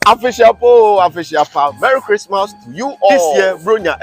Official pal. Merry Christmas to you all. This year, Brunya,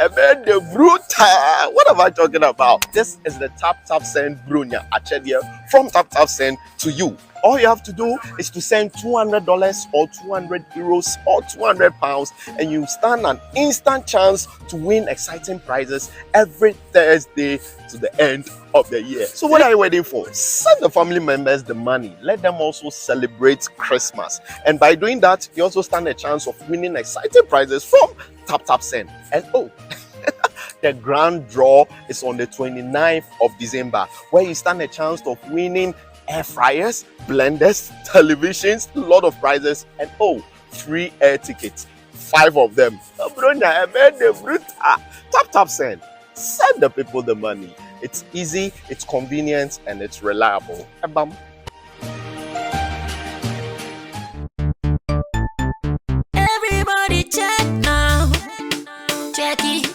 the brutal. What am I talking about? This is the Tap Send Brunya Achedia from Tap Send to you. All you have to do is to send $200 or 200 euros or 200 pounds, and you stand an instant chance to win exciting prizes every Thursday to the end of the year. So what are you waiting for? Send the family members the money. Let them also celebrate Christmas. And by doing that, you also stand a chance of winning exciting prizes from Tap Send. And the grand draw is on the 29th of December, where you stand a chance of winning air fryers, blenders, televisions, a lot of prizes, and free air tickets, 5 of them. Tap Send. Send the people the money. It's easy, it's convenient, and it's reliable. Everybody check now. Check it.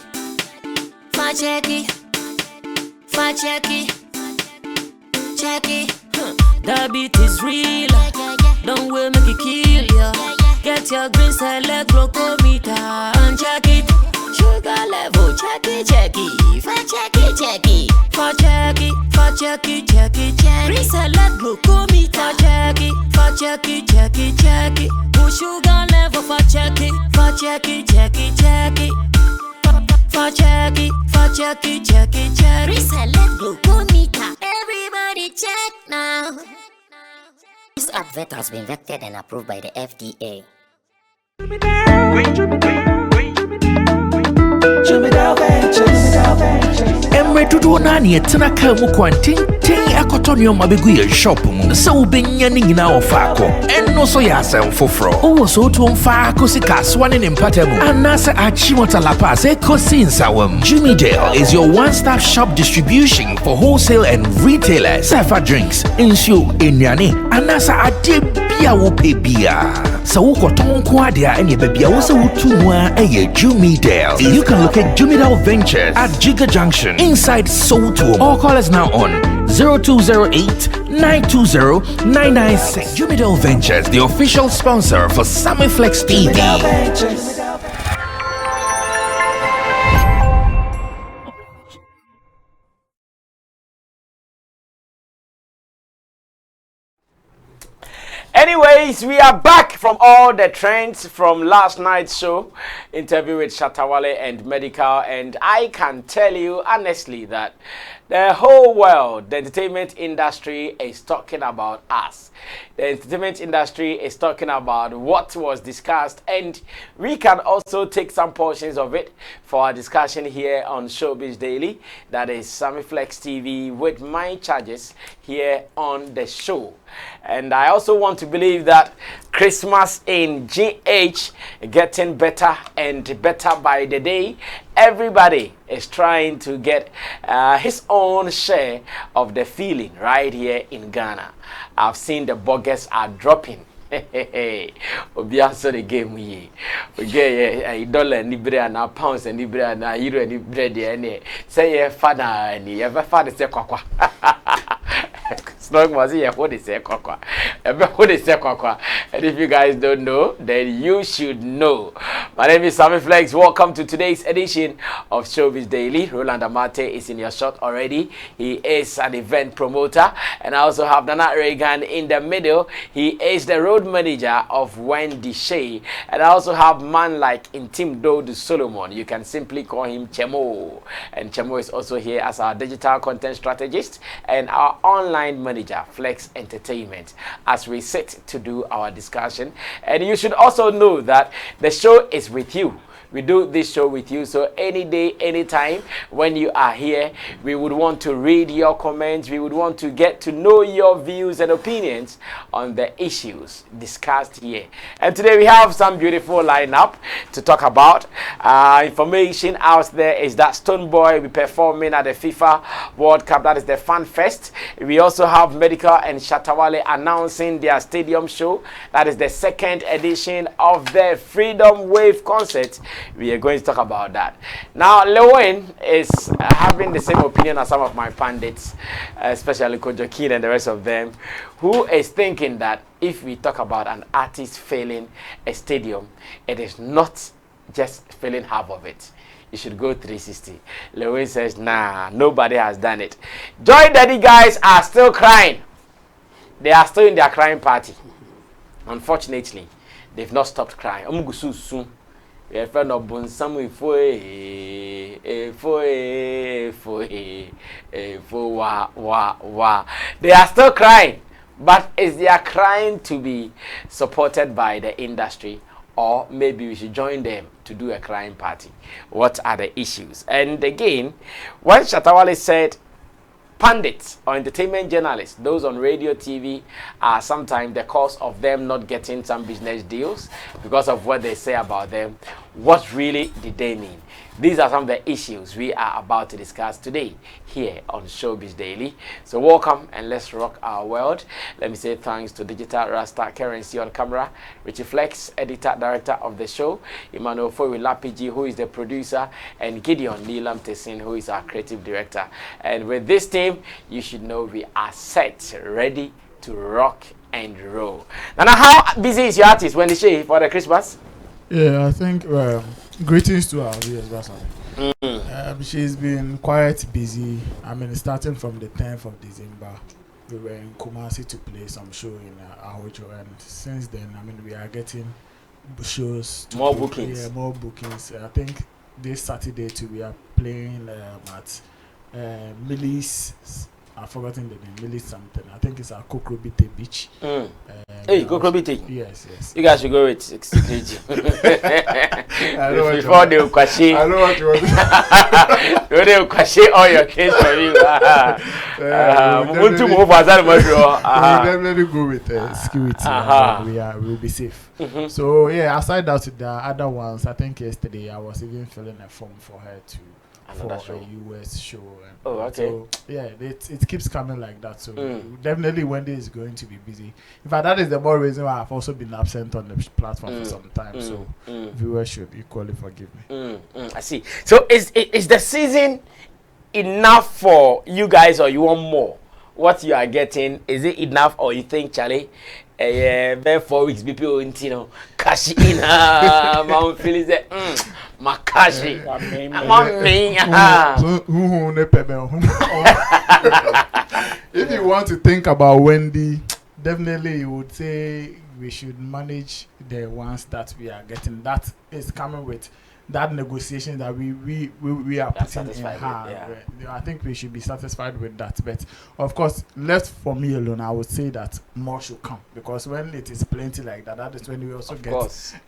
Check it. Check it. Check it. The beat is real. Don't wait, make it kill ya. Get your green select glucometer and check it. Sugar level, check it. Check it. Check it. Check it. Check it. Green select glucometer. Check it. Check it. Sugar level, check it. Check it. Check it. Reselect glucometer. Everybody check now. This advert has been vetted and approved by the FDA. Emre dudu nani etena ka mu kwanten akotonyo mabegu ye shop mu se ubenya ni nyina ofako enno so ya asem foforo owo so to mfa akosi kaswa ne mpatamu anase achimota lapa se kosi nsawam. Jimmy Dale is your one-stop shop distribution for wholesale and retailers. Safa drinks, insure, enyane, anasa ade bia wo pebia. So ukoton kwadia enye bebia wo se wutumwa eye Jimmy Dale. You can locate Jimmy Dale Ventures at Giga Junction inside Soto, or call us now on 0208-920-996. Jimmy Dale Ventures, the official sponsor for Sammy Flex TV. Anyways, we are back from all the trends from last night's show, interview with Shatta, Wale and Medical, and I can tell you honestly that the whole world, the entertainment industry is talking about us. The entertainment industry is talking about what was discussed, and we can also take some portions of it for our discussion here on Showbiz Daily. That is Sammy Flex TV with my charges here on the show. And I also want to believe that Christmas in GH getting better and better by the day. Everybody is trying to get his own share of the feeling right here in Ghana. I've seen the burgers are dropping. Obi aso the game ye. We get a dollar ni bre na pounds ni bre na euro ni bre de na. Say ye father ni ye father say kwakwa. Stonebwoy here what they say kwakwa. What they say kwakwa. And if you guys don't know, then you should know. My name is Sammy Flex. Welcome to today's edition of Showbiz Daily. Roland Amate is in your shot already. He is an event promoter, and I also have Nana Reagan in the middle. He is the road manager of Wendy Shea, and I also have man like Intim Dodu Solomon. You can simply call him Chemo, and Chemo is also here as our digital content strategist and our online manager, Flex Entertainment, as we sit to do our discussion. And you should also know that the show is with you. We do this show with you, so any day, anytime when you are here, we would want to read your comments. We would want to get to know your views and opinions on the issues discussed here. And today we have some beautiful lineup to talk about. Information out there is that Stonebwoy will be performing at the FIFA World Cup. That is the Fan Fest. We also have Medical and Shatta Wale announcing their stadium show. That is the second edition of the Freedom Wave concert we are going to talk about that. Now, Lilwyn is having the same opinion as some of my pundits, especially Kojo Kid and the rest of them, who is thinking that if we talk about an artist failing a stadium, it is not just failing half of it. You should go 360. Lilwyn says, nah, nobody has done it. Joy Daddy guys are still crying. They are still in their crying party. Unfortunately, they've not stopped crying. They are still crying, but is they are crying to be supported by the industry, or maybe we should join them to do a crying party? What are the issues? And again, when Shatta said pundits or entertainment journalists, those on radio, TV, are sometimes the cause of them not getting some business deals because of what they say about them. What really did they mean? These are some of the issues we are about to discuss today here on Showbiz Daily. So welcome and let's rock our world. Let me say thanks to Digital Rasta Currency on camera, Richie Flex, editor, director of the show, Emmanuel Foy Lapiji, who is the producer, and Gideon Neelam Tessin, who is our creative director. And with this team, you should know we are set, ready to rock and roll. Now, how busy is your artist when they show for the Christmas? Yeah, I think greetings to our viewers. She's been quite busy. I mean, starting from the 10th of December, we were in Kumasi to play some show in Ahojo, and since then, I mean, we are getting shows. More bookings. Yeah, more bookings. I think this Saturday too, we are playing at Millie's. I've forgotten the name. Millie's something. I think it's at Kokrobite Beach. Hey, Kokrobite. Yes, yes. You guys should go with 60 kg. Before they will question. I know what you want. They will question all your case for you. We'll definitely go with security. We'll be safe. So yeah, aside that, the other ones, I think yesterday I was even filling a form for her to. For a US show. Oh, okay. So, yeah, it keeps coming like that. So, definitely Wendy is going to be busy. In fact, that is the more reason why I've also been absent on the platform for some time. So, viewers should equally forgive me. I see. So, is the season enough for you guys, or you want more? What you are getting, is it enough, or you think, Charlie? 4 weeks, people, cash in. Mount Phillips, my cash. If you want to think about Wendy, definitely you would say we should manage the ones that we are getting. That is coming with that negotiation that we are putting in her. I think we should be satisfied with that. But of course, left for me alone, I would say that more should come, because when it is plenty like that, that is when we also get the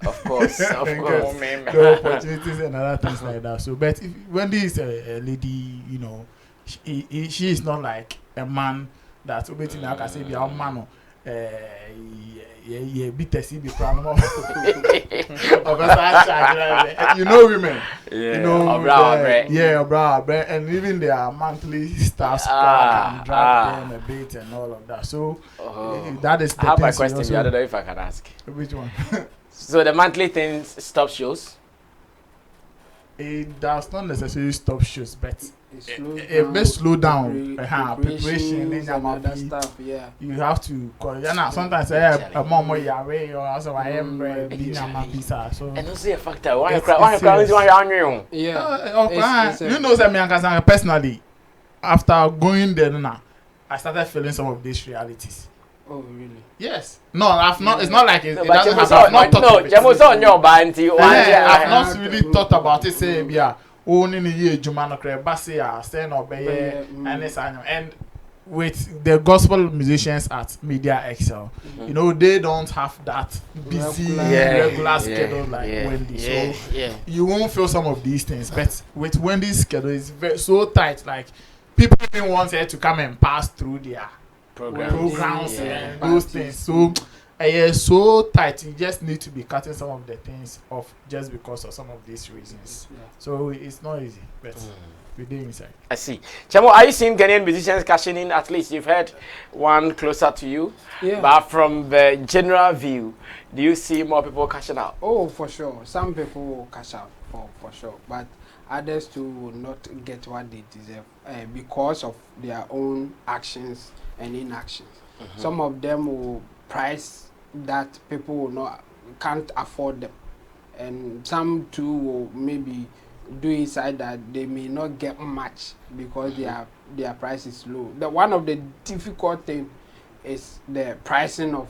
opportunities and other things like that. So, but if Wendy is a lady, she is not like a man that's waiting. I can say, be a man. You know women. And even their monthly staff can drag them a bit and all of that. So that is the I have my question. I don't know if I can ask. Which one? So the monthly thing stops shows? It does not necessarily stop shows, but it may slow down preparation and other stuff. Yeah, you have to call. Sometimes a mom or away, or also I am being a pizza. So and also a factor. Why you cry? Yeah, you know, that personally, after going there now, I started feeling some of these realities. Oh really? Yes. No, I've not. It's not like it doesn't happen. I've not thought of it. I've not really thought about it. Say, yeah, owning a year, Jumano Krebasi, staying obey, and with the gospel musicians at Media Excel, they don't have that busy regular schedule like Wendy. So you won't feel some of these things. But with Wendy's schedule, it's so tight. Like people even want her to come and pass through their programs and those things. So so tight, you just need to be cutting some of the things off just because of some of these reasons. So it's not easy, but we did inside. I see. Chamo, are you seeing Ghanaian musicians cashing in? At least you've heard one closer to you. Yeah. But from the general view, do you see more people cashing out? Oh, for sure. Some people will cash out for sure, but others too will not get what they deserve because of their own actions and inactions. Some of them will price that people will not can't afford them, and some too will maybe do inside that they may not get much because their price is low. One of the difficult thing is the pricing of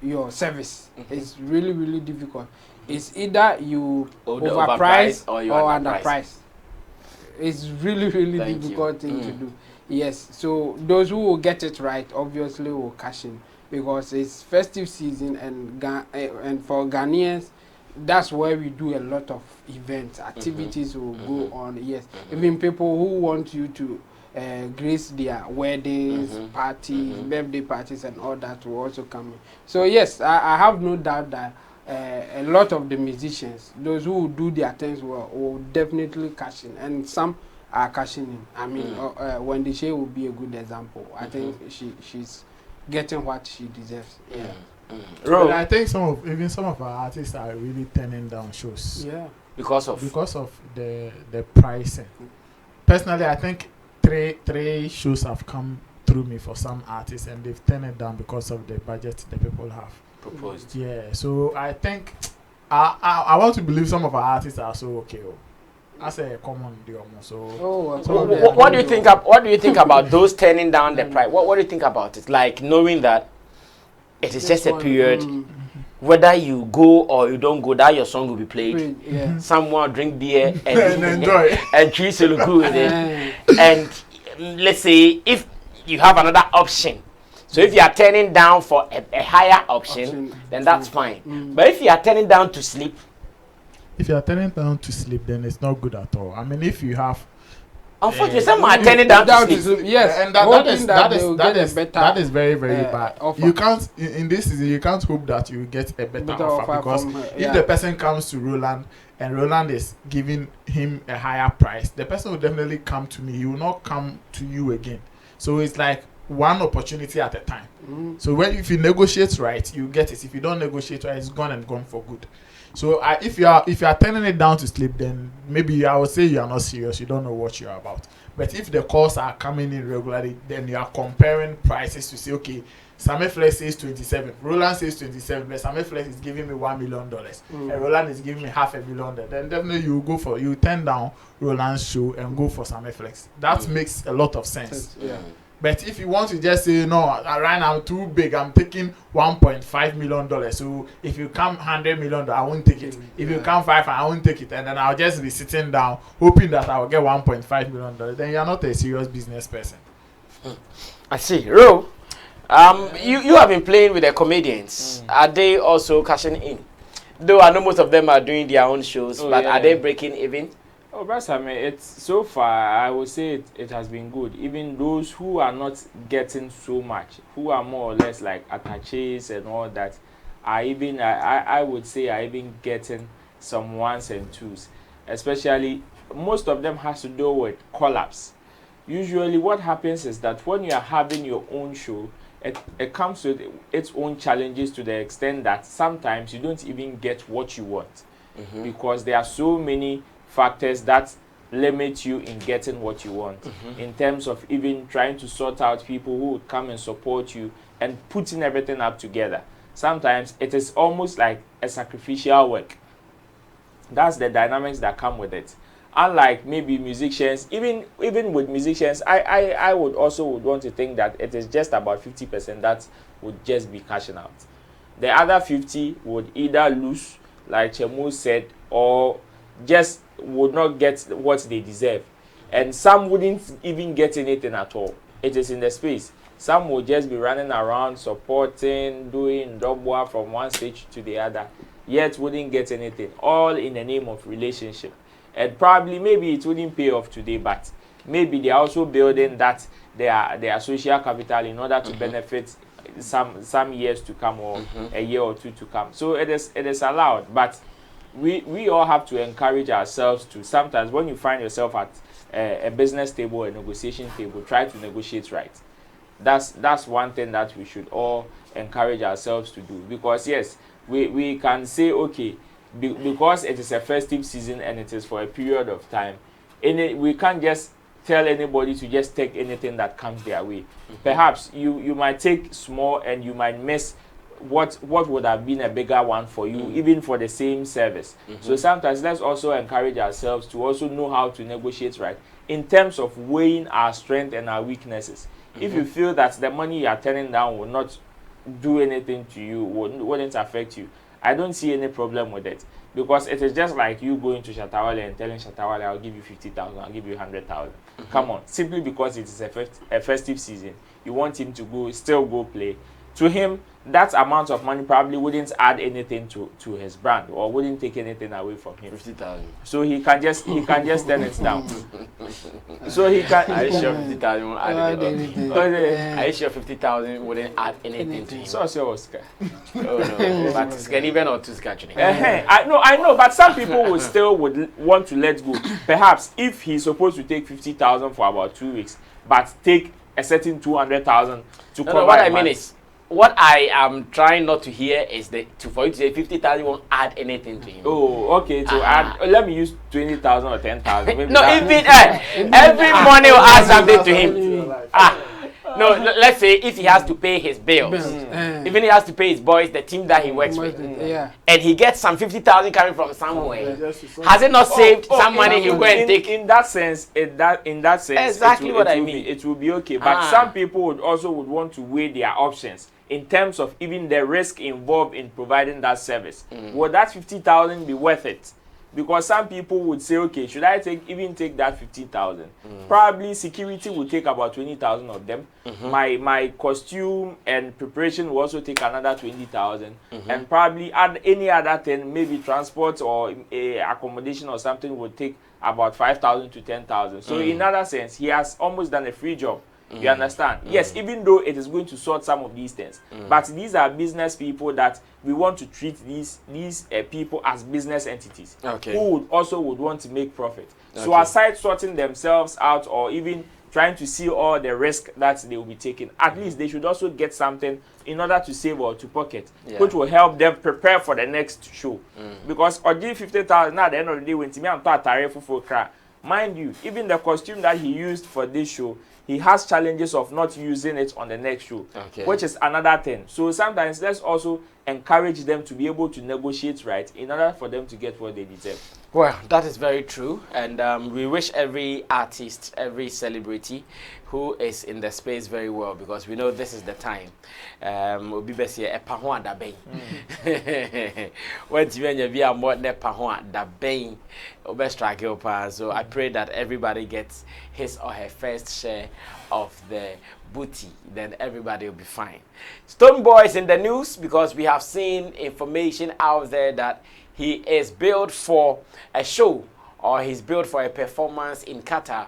your service. It's really difficult. It's either you overprice or underprice. It's really difficult thing to do. Yes, so those who will get it right obviously will cash in because it's festive season, and for Ghanaians that's where we do a lot of events, activities will go on. Yes, even people who want you to grace their weddings, parties, birthday parties and all that will also come in. So yes, I have no doubt that a lot of the musicians, those who do their things well, will definitely cash in, and some are cashing in. I mean, when the Shay will be a good example. I think she's getting what she deserves. Yeah. But I think some of our artists are really turning down shows. Yeah. Because of the pricing. Personally, I think three shows have come through me for some artists, and they've turned it down because of the budget the people have proposed. Yeah. So I think I want to believe some of our artists are so okay. As a common deal, so. What do you think? What do you think about those turning down the price? What do you think about it? Like knowing that it is just a period, whether you go or you don't go, that your song will be played. Yeah. Someone drink beer and enjoy and treat you look good with it. And let's say if you have another option. So if you are turning down for a higher option, then that's fine. But if you are turning down to sleep. If you are turning down to sleep, then it's not good at all. I mean, if you have... Unfortunately, some are turning down to sleep. Yes, and that is very bad. Offer. You can't, in this season, you can't hope that you get a better offer because if the person comes to Roland and Roland is giving him a higher price, the person will definitely come to me. He will not come to you again. So it's like one opportunity at a time. So if you negotiate right, you get it. If you don't negotiate right, it's gone and gone for good. So if you are turning it down to sleep, then maybe I would say you are not serious. You don't know what you are about. But if the calls are coming in regularly, then you are comparing prices to say, okay, Sammy Flex says 27, Roland says 27, but Sammy Flex is giving me $1 million, and Roland is giving me $500,000. Then definitely you turn down Roland's show and go for Sammy Flex. That makes a lot of sense. Yeah. But if you want to just say, no, right now I'm too big, I'm taking $1.5 million. So if you come $100 million, I won't take it. If you come 5, I won't take it. And then I'll just be sitting down, hoping that I will get $1.5 million. Then you're not a serious business person. I see. Ro, you have been playing with the comedians. Are they also cashing in? Though I know most of them are doing their own shows, but are they breaking even? Oh, but I mean, it's so far. I would say it has been good. Even those who are not getting so much, who are more or less like attaches and all that, are even I would say are even getting some ones and twos. Especially, most of them has to do with collabs. Usually, what happens is that when you are having your own show, it comes with its own challenges to the extent that sometimes you don't even get what you want because there are so many factors that limit you in getting what you want in terms of even trying to sort out people who would come and support you and putting everything up together. Sometimes it is almost like a sacrificial work. That's the dynamics that come with it. Unlike maybe musicians, even with musicians, I would want to think that it is just about 50% that would just be cashing out. The other 50 would either lose, like Chemo said, or just would not get what they deserve, and some wouldn't even get anything at all. It is in the space. Some will just be running around supporting, doing double from one stage to the other, yet wouldn't get anything, all in the name of relationship. And probably maybe it wouldn't pay off today, but maybe they are also building that their social capital in order to benefit some years to come or a year or two to come. So it is allowed, but we all have to encourage ourselves to sometimes when you find yourself at a business table, a negotiation table, try to negotiate right. That's one thing that we should all encourage ourselves to do, because yes, we can say okay, because it is a festive season and it is for a period of time, we can't just tell anybody to just take anything that comes their way. Perhaps you might take small and you might miss what would have been a bigger one for you, even for the same service. So sometimes let's also encourage ourselves to also know how to negotiate right in terms of weighing our strength and our weaknesses. If you feel that the money you are turning down will not do anything to you, wouldn't affect you, I don't see any problem with it, because it is just like you going to Shatta and telling Shatta, I'll give you 50,000, I'll give you 100,000. Come on, simply because it is a festive season, you want him to still go play. To him, that amount of money probably wouldn't add anything to his brand or wouldn't take anything away from him. 50,000. So he can just turn it down. So he can. Are you sure 50,000 won't add anything? Are you sure 50,000 wouldn't add anything to him? So Oscar. Oh no, but it's even or two scratching. I know, but some people would want to let go. Perhaps if he's supposed to take 50,000 for about 2 weeks, but take a certain 200,000 to cover. No, what I mean is, what I am trying not to hear is for you to say 50,000 won't add anything to him. Oh, okay. To add, let me use 20,000 or 10,000. No, every money will add something to him. No, let's say if he has to pay his bills, even he has to pay his boys, the team that he works with, and he gets some 50,000 coming from somewhere, has it not saved some money he'll go and take? In that sense, exactly what I mean. It will be okay, but some people would want to weigh their options in terms of even the risk involved in providing that service. Would that 50,000 be worth it? Because some people would say, okay, should I take that 50,000? Probably security will take about 20,000 of them. My costume and preparation will also take another 20,000, and probably add any other thing, maybe transport or accommodation or something, would take about 5,000 to 10,000. So in other sense, he has almost done a free job. You understand? Yes, even though it is going to sort some of these things, but these are business people that we want to treat these people as business entities who would want to make profit. So aside sorting themselves out or even trying to see all the risk that they will be taking, at least they should also get something in order to save or to pocket, which will help them prepare for the next show. Because Oji 50,000 at the end of the day, when Timmy and Tare for cry, mind you, even the costume that he used for this show, he has challenges of not using it on the next show, which is another thing. So sometimes let's also encourage them to be able to negotiate right in order for them to get what they deserve. Well, that is very true, and we wish every artist, every celebrity who is in the space very well, because we know this is the time. Obi besi e pahwa da ben. When you be a more ne pahwa da ben, obe struggle pa. So I pray that everybody gets his or her first share of the booty, then everybody will be fine. Stonebwoy is in the news because we have seen information out there that he is billed for a show, or he's billed for a performance in Qatar,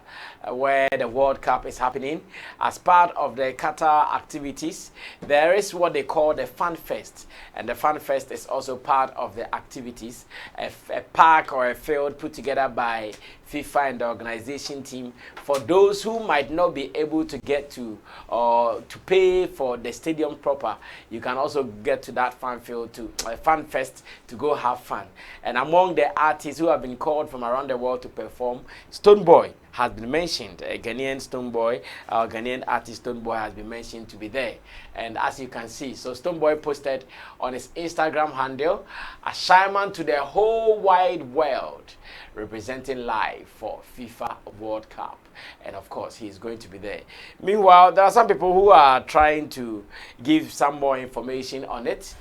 where the World Cup is happening. As part of the Qatar activities, there is what they call the Fan Fest, and the Fan Fest is also part of the activities, a park or a field put together by FIFA and the organization team for those who might not be able to get to or to pay for the stadium proper. You can also get to that fan field, to Fan Fest, to go have fun. And among the artists who have been called from around the world to perform, Stonebwoy has been mentioned. A Ghanaian Stonebwoy, our Ghanaian artist Stonebwoy has been mentioned to be there. And as you can see, so Stonebwoy posted on his Instagram handle a shaman to the whole wide world, representing live for FIFA World Cup. And of course, he's going to be there. Meanwhile, there are some people who are trying to give some more information on it.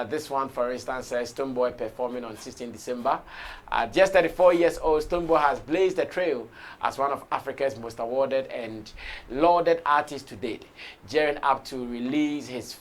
This one, for instance, says Stonebwoy performing on 16 December. Just 34 years old, Stonebwoy has blazed the trail as one of Africa's most awarded and lauded artists to date, gearing up to release his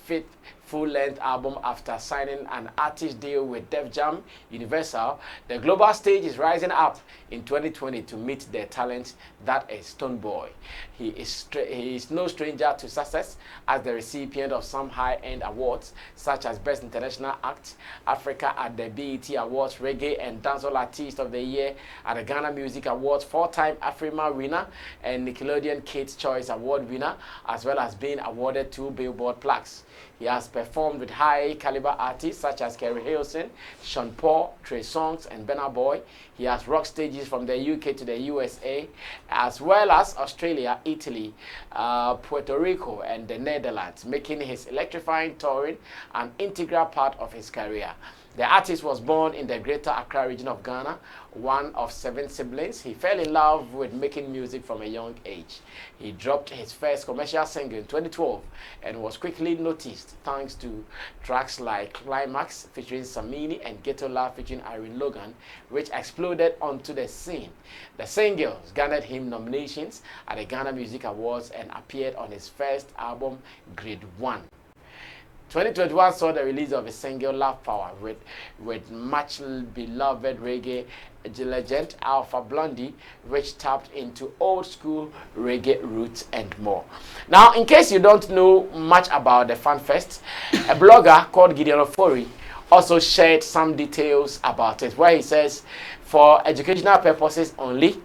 full-length album after signing an artist deal with Def Jam Universal. The global stage is rising up in 2020 to meet the talent that is Stonebwoy. He is no stranger to success as the recipient of some high-end awards such as Best International Act Africa at the BET Awards, Reggae and Dancehall Artist of the Year at the Ghana Music Awards, 4-time Afrima winner and Nickelodeon Kids Choice Award winner, as well as being awarded 2 Billboard plaques. He has performed with high-caliber artists such as Kerry Hilson, Sean Paul, Trey Songz, and Burna Boy. He has rocked stages from the UK to the USA, as well as Australia, Italy, Puerto Rico, and the Netherlands, making his electrifying touring an integral part of his career. The artist was born in the Greater Accra region of Ghana, one of 7 siblings. He fell in love with making music from a young age. He dropped his first commercial single in 2012 and was quickly noticed thanks to tracks like Climax featuring Sammy and Ghetto Love featuring Irene Logan, which exploded onto the scene. The singles garnered him nominations at the Ghana Music Awards and appeared on his first album, Grade 1. 2021 saw the release of a single, Love Power, with much beloved reggae legend Alpha Blondie, which tapped into old school reggae roots and more. Now, in case you don't know much about the FanFest, a blogger called Gideon Ofori also shared some details about it, where he says, for educational purposes only,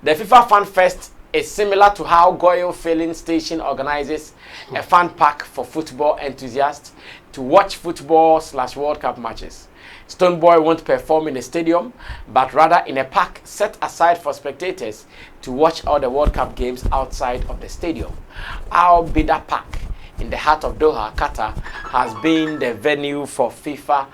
the FIFA FanFest is similar to how Goyle Filling Station organizes a fan pack for football enthusiasts to watch football/World Cup matches. Stonebwoy won't perform in a stadium, but rather in a park set aside for spectators to watch all the World Cup games outside of the stadium. Al Bida Park in the heart of Doha, Qatar, has been the venue for FIFA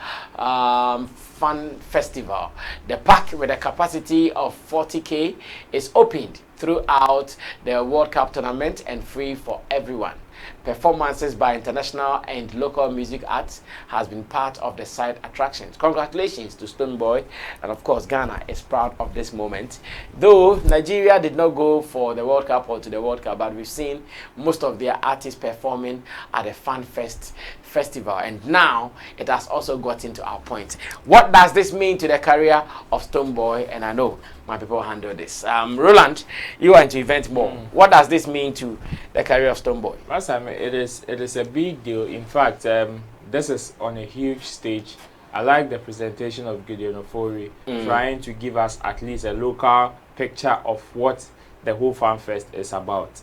Fan Festival. The park, with a capacity of 40,000, is opened throughout the World Cup tournament and free for everyone. Performances by international and local music acts has been part of the site attractions. Congratulations to Stonebwoy, and of course Ghana is proud of this moment. Though Nigeria did not go for the World Cup or to the World Cup, but we've seen most of their artists performing at the FanFest festival, and now it has also gotten to our point. What does this mean to the career of Stonebwoy? And I know my people handle this. Roland, you are into event more. What does this mean to the career of Stonebwoy? It is a big deal. In fact, this is on a huge stage. I like the presentation of Gideon Ofori, trying to give us at least a local picture of what the whole FanFest is about.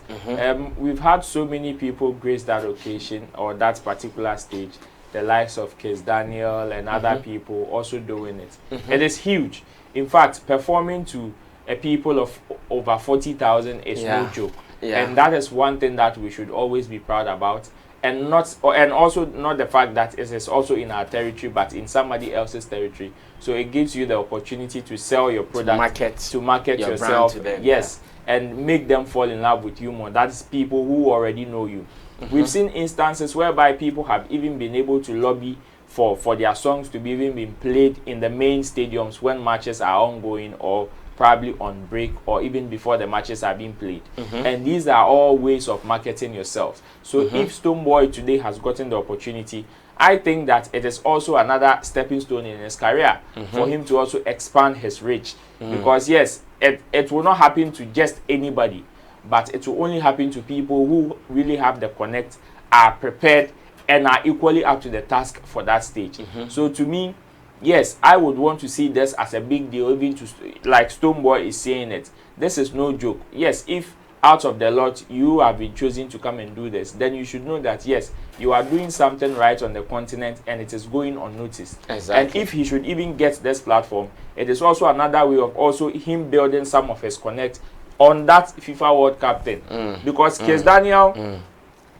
We've had so many people grace that occasion or that particular stage, the likes of Kiss Daniel and other people also doing it. It is huge. In fact, performing to a people of over 40,000 is no joke. And that is one thing that we should always be proud about, and also not the fact that it is also in our territory, but in somebody else's territory. So it gives you the opportunity to sell your product, to market yourself, to them, and make them fall in love with you more. That's people who already know you. We've seen instances whereby people have even been able to lobby for their songs to be even being played in the main stadiums when matches are ongoing or probably on break or even before the matches are being played. And these are all ways of marketing yourself. So if Stonebwoy today has gotten the opportunity, I think that it is also another stepping stone in his career for him to also expand his reach. Because yes, it will not happen to just anybody, but it will only happen to people who really have the connect, are prepared, and are equally up to the task for that stage. So to me, yes, I would want to see this as a big deal, even to, like Stonebwoy is saying it. This is no joke. Yes, if out of the lot you have been choosing to come and do this, then you should know that yes, you are doing something right on the continent and it is going unnoticed. And if he should even get this platform, it is also another way of also him building some of his connect on that FIFA World Cup thing. Because Kiss Daniel,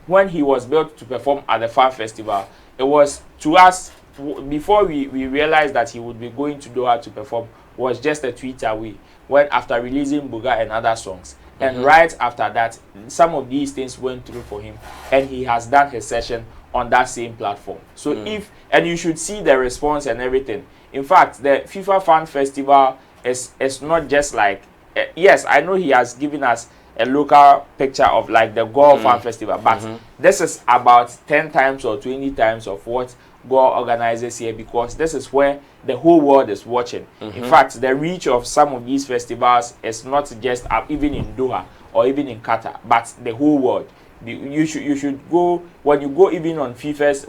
when he was built to perform at the Fan Festival, it was to us, before we realized that he would be going to Doha to perform, was just a tweet away when after releasing Buga and other songs. And right after that, some of these things went through for him, and he has done his session on that same platform. So and you should see the response and everything. In fact, the FIFA Fan Festival is not just like, yes, I know he has given us a local picture of like the Goa Fan Festival, but this is about 10 times or 20 times of what Goa organizes here, because this is where the whole world is watching. In fact, the reach of some of these festivals is not just even in Doha or even in Qatar, but the whole world. You should go, when you go even on FIFA's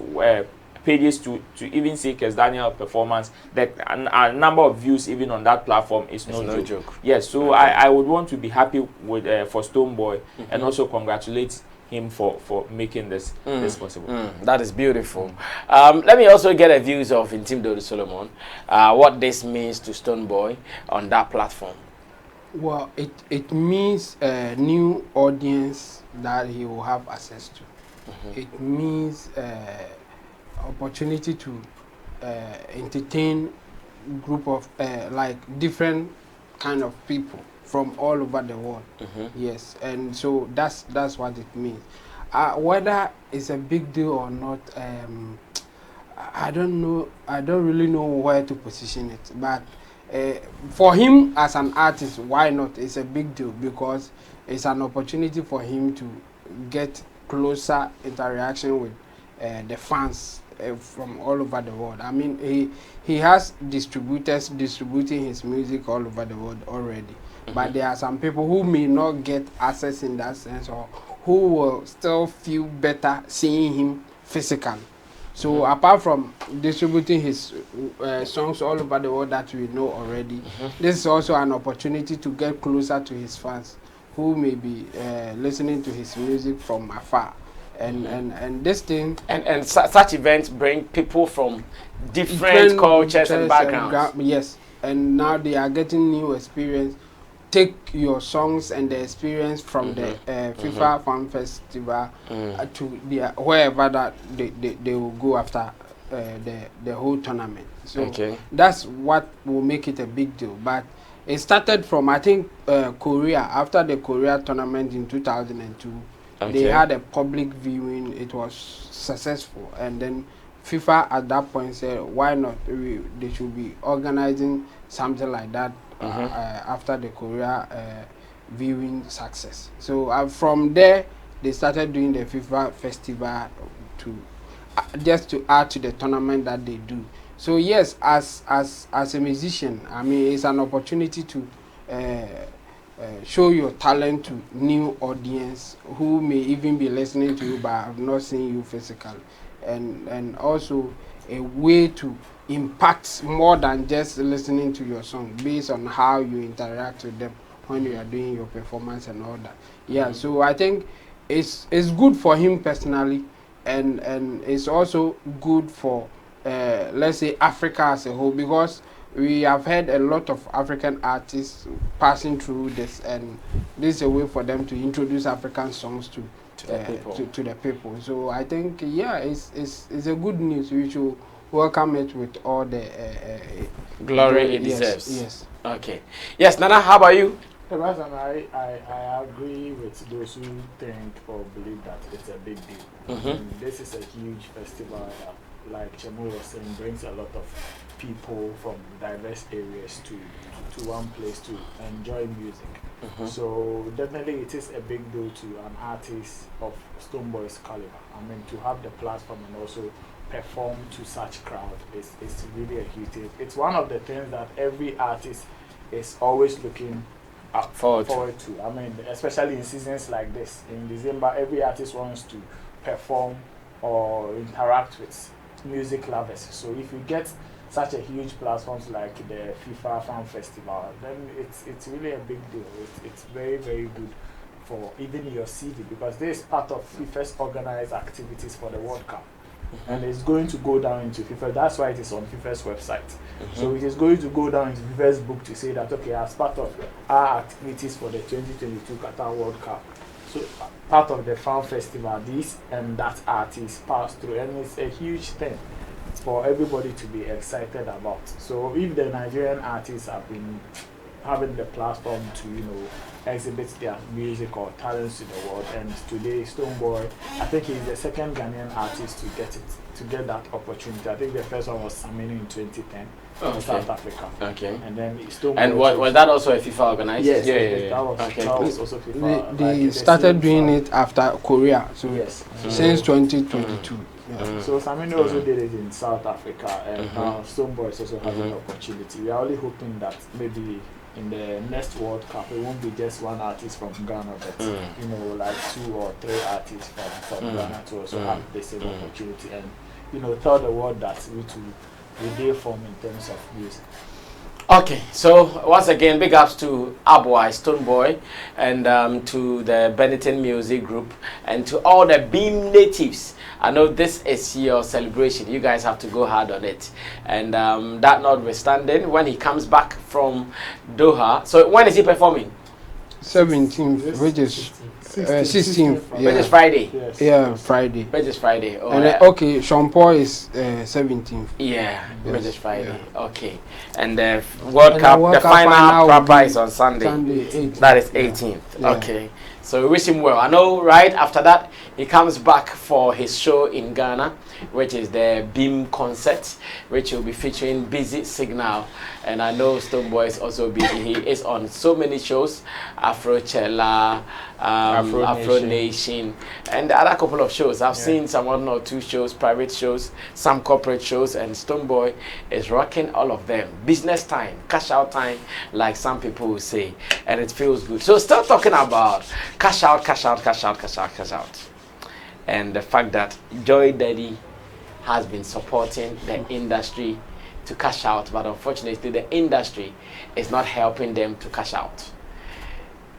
pages to even see Kes Daniel performance, that a number of views even on that platform is no joke. Yes, so I would want to be happy with for Stonebwoy and also congratulate him for making this possible. That is beautiful. Let me also get a views of Intim Solomon, what this means to Stonebwoy on that platform. Well, it means a new audience that he will have access to. It means opportunity to entertain group of like different kind of people from all over the world. Yes, and so that's what it means. Whether it's a big deal or not, I don't know. I don't really know where to position it, but for him as an artist, why not? It's a big deal because it's an opportunity for him to get closer interaction with the fans from all over the world. I mean, he has distributors distributing his music all over the world already, but there are some people who may not get access in that sense, or who will still feel better seeing him physically. So apart from distributing his songs all over the world that we know already, this is also an opportunity to get closer to his fans who may be listening to his music from afar. And this thing and such events bring people from different cultures and backgrounds. Yes, and now they are getting new experience. Take your songs and the experience from the FIFA Fan Festival to the wherever that they will go after the whole tournament. So that's what will make it a big deal. But it started from, I think, Korea. After the Korea tournament in 2002, they had a public viewing. It was successful, and then FIFA at that point said, why not? They should be organizing something like that after the Korea viewing success. So from there, they started doing the FIFA festival to just to add to the tournament that they do. So yes, as a musician, I mean, it's an opportunity to show your talent to new audience who may even be listening to you but have not seen you physically, and also a way to impact more than just listening to your song based on how you interact with them when you are doing your performance and all that. Yeah, so I think it's good for him personally, and it's also good for let's say Africa as a whole, because we have had a lot of African artists passing through this, and this is a way for them to introduce African songs to the people. So I think it's a good news. We should welcome it with all the glory it deserves. Yes. Okay. Yes, Nana, how about you? And I agree with those who think or believe that it's a big deal. This is a huge festival that, like Chemo was saying, brings a lot of people from diverse areas to one place to enjoy music. So definitely it is a big deal to an artist of Stonebwoy's caliber. I mean, to have the platform and also perform to such crowd is really a huge thing. It's one of the things that every artist is always looking forward to. I mean, especially in seasons like this. In December, every artist wants to perform or interact with music lovers. So if you get such a huge platform like the FIFA Fan Festival, then it's really a big deal. It's very, very good for even your CV, because this is part of FIFA's organized activities for the World Cup. And it's going to go down into FIFA. That's why it is on FIFA's website. So it is going to go down into FIFA's book to say that, okay, as part of our activities for the 2022 Qatar World Cup, so part of the fan festival, this and that artist passed through, and it's a huge thing for everybody to be excited about. So if the Nigerian artists have been having the platform to, you know, exhibit their music or talents to the world. And today, Stonebwoy, I think he's the second Ghanaian artist to get that opportunity. I think the first one was Sammy in 2010 in South Africa. Okay. And then Stonebwoy. And was that also a FIFA organized? Yes, Yeah. That was also FIFA. They started doing it after Korea, so yes. since 2022. So Sammy also did it in South Africa, and now Stonebwoy is also having an opportunity. We are only hoping that maybe in the next World Cup it won't be just one artist from Ghana, but you know, like 2 or 3 artists from Ghana to also have the same opportunity, and you know, tell the world that we there form in terms of music. Okay, so once again, big ups to Aboy, Stonebwoy, and to the Benetton Music Group, and to all the Beam natives. I know this is your celebration. You guys have to go hard on it. And that notwithstanding, when he comes back from Doha, so when is he performing? 17th, which is 16th. Which is Friday. Yes. Yeah, Friday. Which is Friday. Oh, And yeah. okay, Sean Paul is 17th. Yeah, Yes, which is Friday. yeah. Okay. And the World And Cup, the World the Cup final final proper will be is on Sunday. Sunday, 18th. That is 18th. Yeah. Okay. So we wish him well. I know right after that, he comes back for his show in Ghana, which is the Beam concert, which will be featuring Busy Signal. And I know Stonebwoy is also busy. He is on so many shows, Afrochella, Afro Nation, and other couple of shows. I've seen some 1 or 2 shows, private shows, some corporate shows, and Stonebwoy is rocking all of them. Business time, cash out time, like some people will say, and it feels good. So still talking about cash out, cash out, cash out, cash out, cash out, and the fact that Joy Daddy has been supporting the industry to cash out, but unfortunately the industry is not helping them to cash out.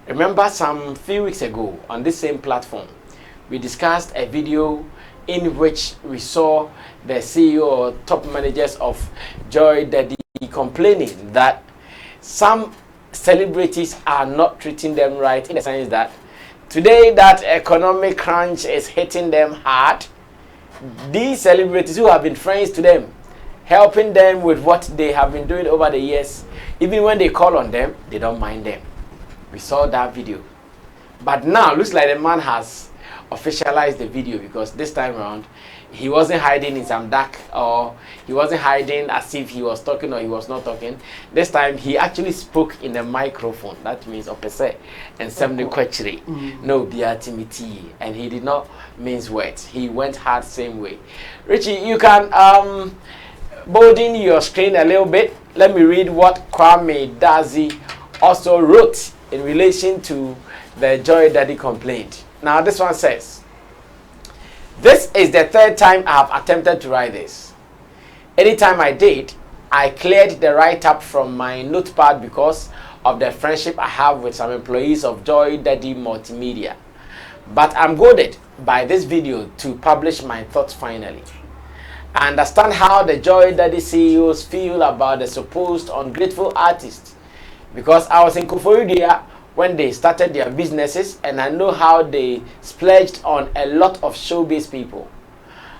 Remember some few weeks ago on this same platform, we discussed a video in which we saw the CEO or top managers of Joy Daddy complaining that some celebrities are not treating them right, in the sense that today that economic crunch is hitting them hard. These celebrities who have been friends to them, helping them with what they have been doing over the years, even when they call on them, they don't mind them. We saw that video. But now, looks like the man has officialized the video, because this time around, he wasn't hiding in some dark, or he wasn't hiding as if he was talking or he was not talking. This time, he actually spoke in a microphone. That means opese and semne kwechiri. No biatimiti. And he did not mince words. He went hard same way. Richie, you can bolden your screen a little bit. Let me read what Kwame Dazi also wrote in relation to the Joy Daddy complaint. Now this one says, this is the 3rd time I have attempted to write this. Anytime I did, I cleared the write-up from my notepad because of the friendship I have with some employees of Joy Daddy Multimedia. But I'm goaded by this video to publish my thoughts finally. I understand how the Joy Daddy CEOs feel about the supposed ungrateful artists, because I was in Koforidua when they started their businesses, and I know how they splurged on a lot of showbiz people.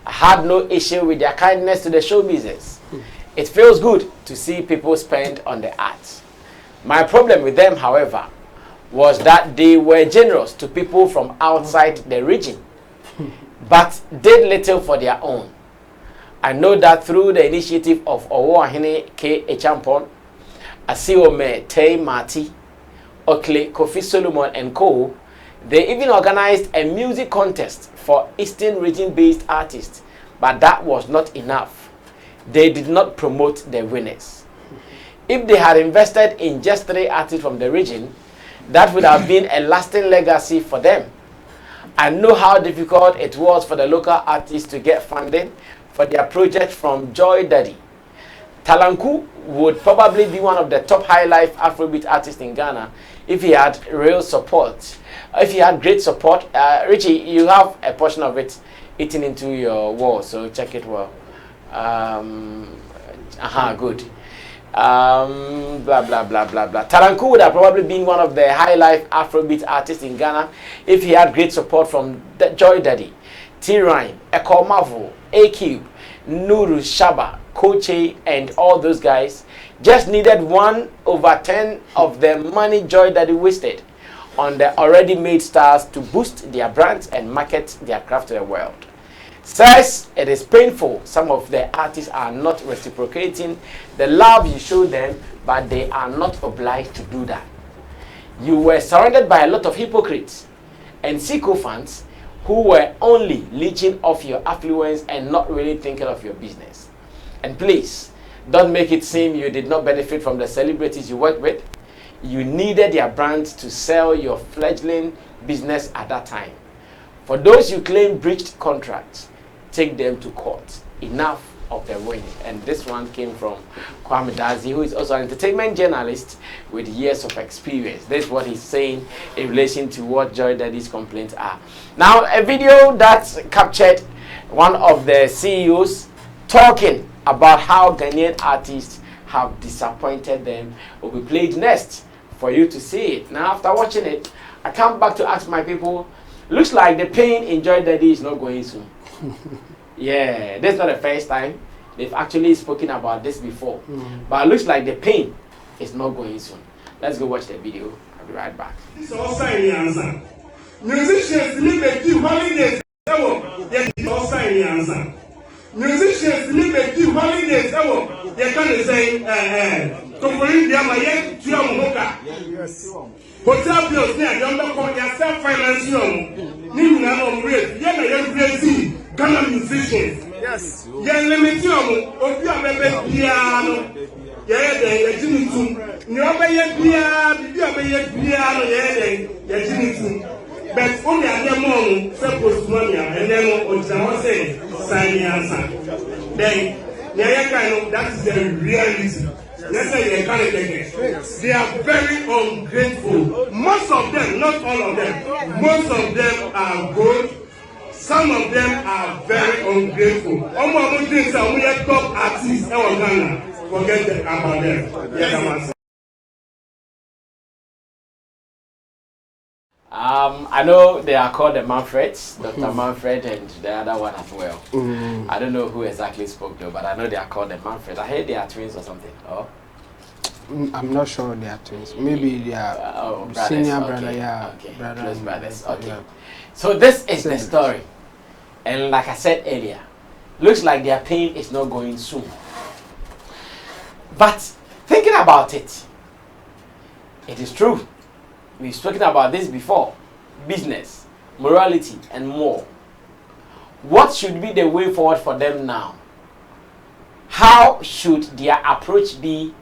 I had no issue with their kindness to the show business. It feels good to see people spend on the arts. My problem with them, however, was that they were generous to people from outside the region, but did little for their own. I know that through the initiative of Owoahene K. Echampon, Asiome Tei Mati, Okle Kofi Solomon and Co., they even organized a music contest for Eastern region-based artists, but that was not enough. They did not promote the winners. If they had invested in just 3 artists from the region, that would have been a lasting legacy for them. I know how difficult it was for the local artists to get funding for their project from Joy Daddy. Talanku would probably be one of the top high-life Afrobeat artists in Ghana if he had real support. If he had great support. Richie, you have a portion of it eaten into your wall, so check it well. Good. Blah, blah, blah, blah, blah. Talanku would have probably been one of the high-life Afrobeat artists in Ghana if he had great support from Joy Daddy, T-Rhyme, Eko Mavo, A-Cube, Nuru Shaba, Koche, and all those guys just needed 1/10 of the money Joy Daddy wasted on the already made stars to boost their brands and market their craft to the world. Says it is painful. Some of the artists are not reciprocating the love you show them, but they are not obliged to do that. You were surrounded by a lot of hypocrites and sycophants who were only leeching off your affluence and not really thinking of your business. And please, don't make it seem you did not benefit from the celebrities you worked with. You needed their brands to sell your fledgling business at that time. For those you claim breached contracts, take them to court. Enough of the winning. And this one came from Kwame Dazi, who is also an entertainment journalist with years of experience. This is what he's saying in relation to what Joy Daddy's complaints are. Now, a video that captured one of the CEOs talking about how Ghanaian artists have disappointed them will be played next for you to see it. Now, after watching it, I come back to ask my people, looks like the pain in Joy Daddy is not going soon. Yeah, this is not the first time. They've actually spoken about this before. But it looks like the pain is not going soon. Let's go watch the video. I'll be right back. Musicians live a few holidays. Musicians live a few holidays. They can't say, hotel bills near Yonder Court, self financing. Nina Red, Yana Ghana musicians. Yes. Young Lemitium, Opia Bebe Piano. Yeah, Jimmy Toon. Nobody Piano, yeah, Jimmy Toon. But only at the moment, suppose money, and then on someone say, sign answer. Then, that is the reality. Let's say they are very ungrateful. Most of them, not all of them, most of them are good. Some of them are very ungrateful. We are top artists in Ghana. Forget about them. Yes. I know they are called the Manfreds, Dr. Manfred and the other one as well. I don't know who exactly spoke though, but I know they are called the Manfred. I heard they are twins or something. Oh, I'm not sure they are twins. Maybe they are brothers, senior okay. brother, yeah. Okay. Brother Close brothers. Okay. Yeah. So this is the story. And like I said earlier, looks like their pain is not going soon. But thinking about it, it is true. We've spoken about this before. Business, morality, and more. What should be the way forward for them now? How should their approach be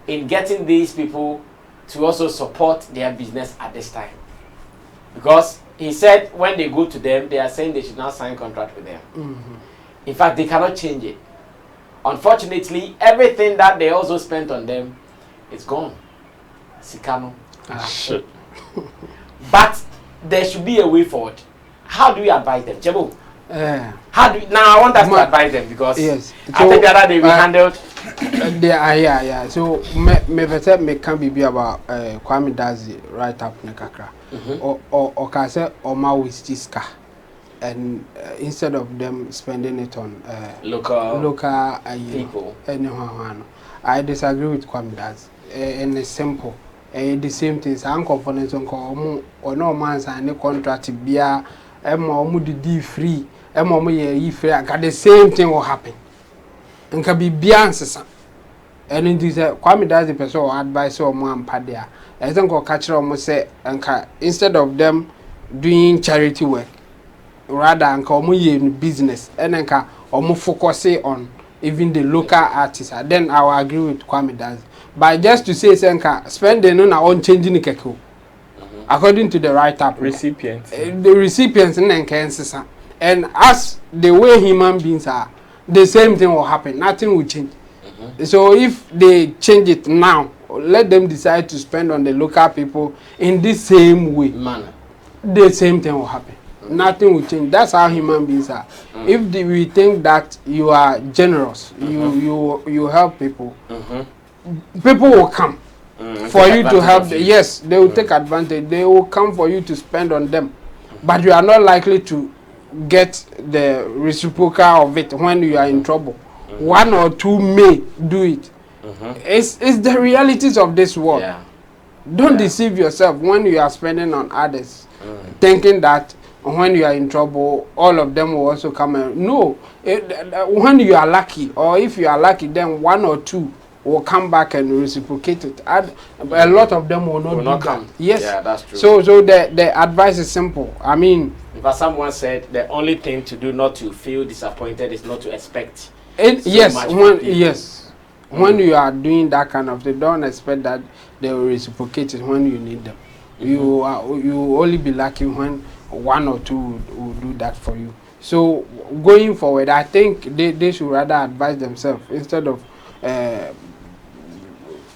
in getting these people to also support their business at this time? Because he said when they go to them, they are saying they should not sign contract with them. In fact, they cannot change it. Unfortunately, everything that they also spent on them is gone. Sikano. Shit. But there should be a way forward. How do you advise them? Jebo? How do now I want us to advise them because yes. I think the other day we handled yeah. So me can be about Kwame Dazi right up Nekakra. Or can say Oma with Tiska. And instead of them spending it on local people. I disagree with Kwame Dazi. And it's simple. The same things. I'm confident on call or no man's any contract bia di free. Ye free. The same thing will happen. And can be beyond and in this Kwame Dazi person or advice or man padia. I think I'll catch almost say instead of them doing charity work, rather and come in business and then focus on even the local artists. Then I will agree with Kwame Dazi. But just to say Senka spending on our own changing the keku. According to the write-up. Recipients. The recipients and as the way human beings are, the same thing will happen. Nothing will change. So if they change it now, let them decide to spend on the local people in the same way. The same thing will happen. Nothing will change. That's how human beings are. If we think that you are generous, you help people, people will come for you to help. Yes, they will take advantage. They will come for you to spend on them. But you are not likely to get the reciprocal of it when you are in trouble 1 or 2 may do it. It's the realities of this world. Yeah. Don't deceive yourself when you are spending on others, thinking that when you are in trouble, all of them will also come. No, when you are lucky, or if you are lucky, then 1 or 2 will come back and reciprocate it. A lot of them will not come. Yes, yeah, that's true. So the advice is simple. I mean, but someone said the only thing to do not to feel disappointed is not to expect. When you are doing that kind of thing, don't expect that they will reciprocate it when you need them. You will only be lucky when 1 or 2 will do that for you. So going forward, I think they should rather advise themselves instead of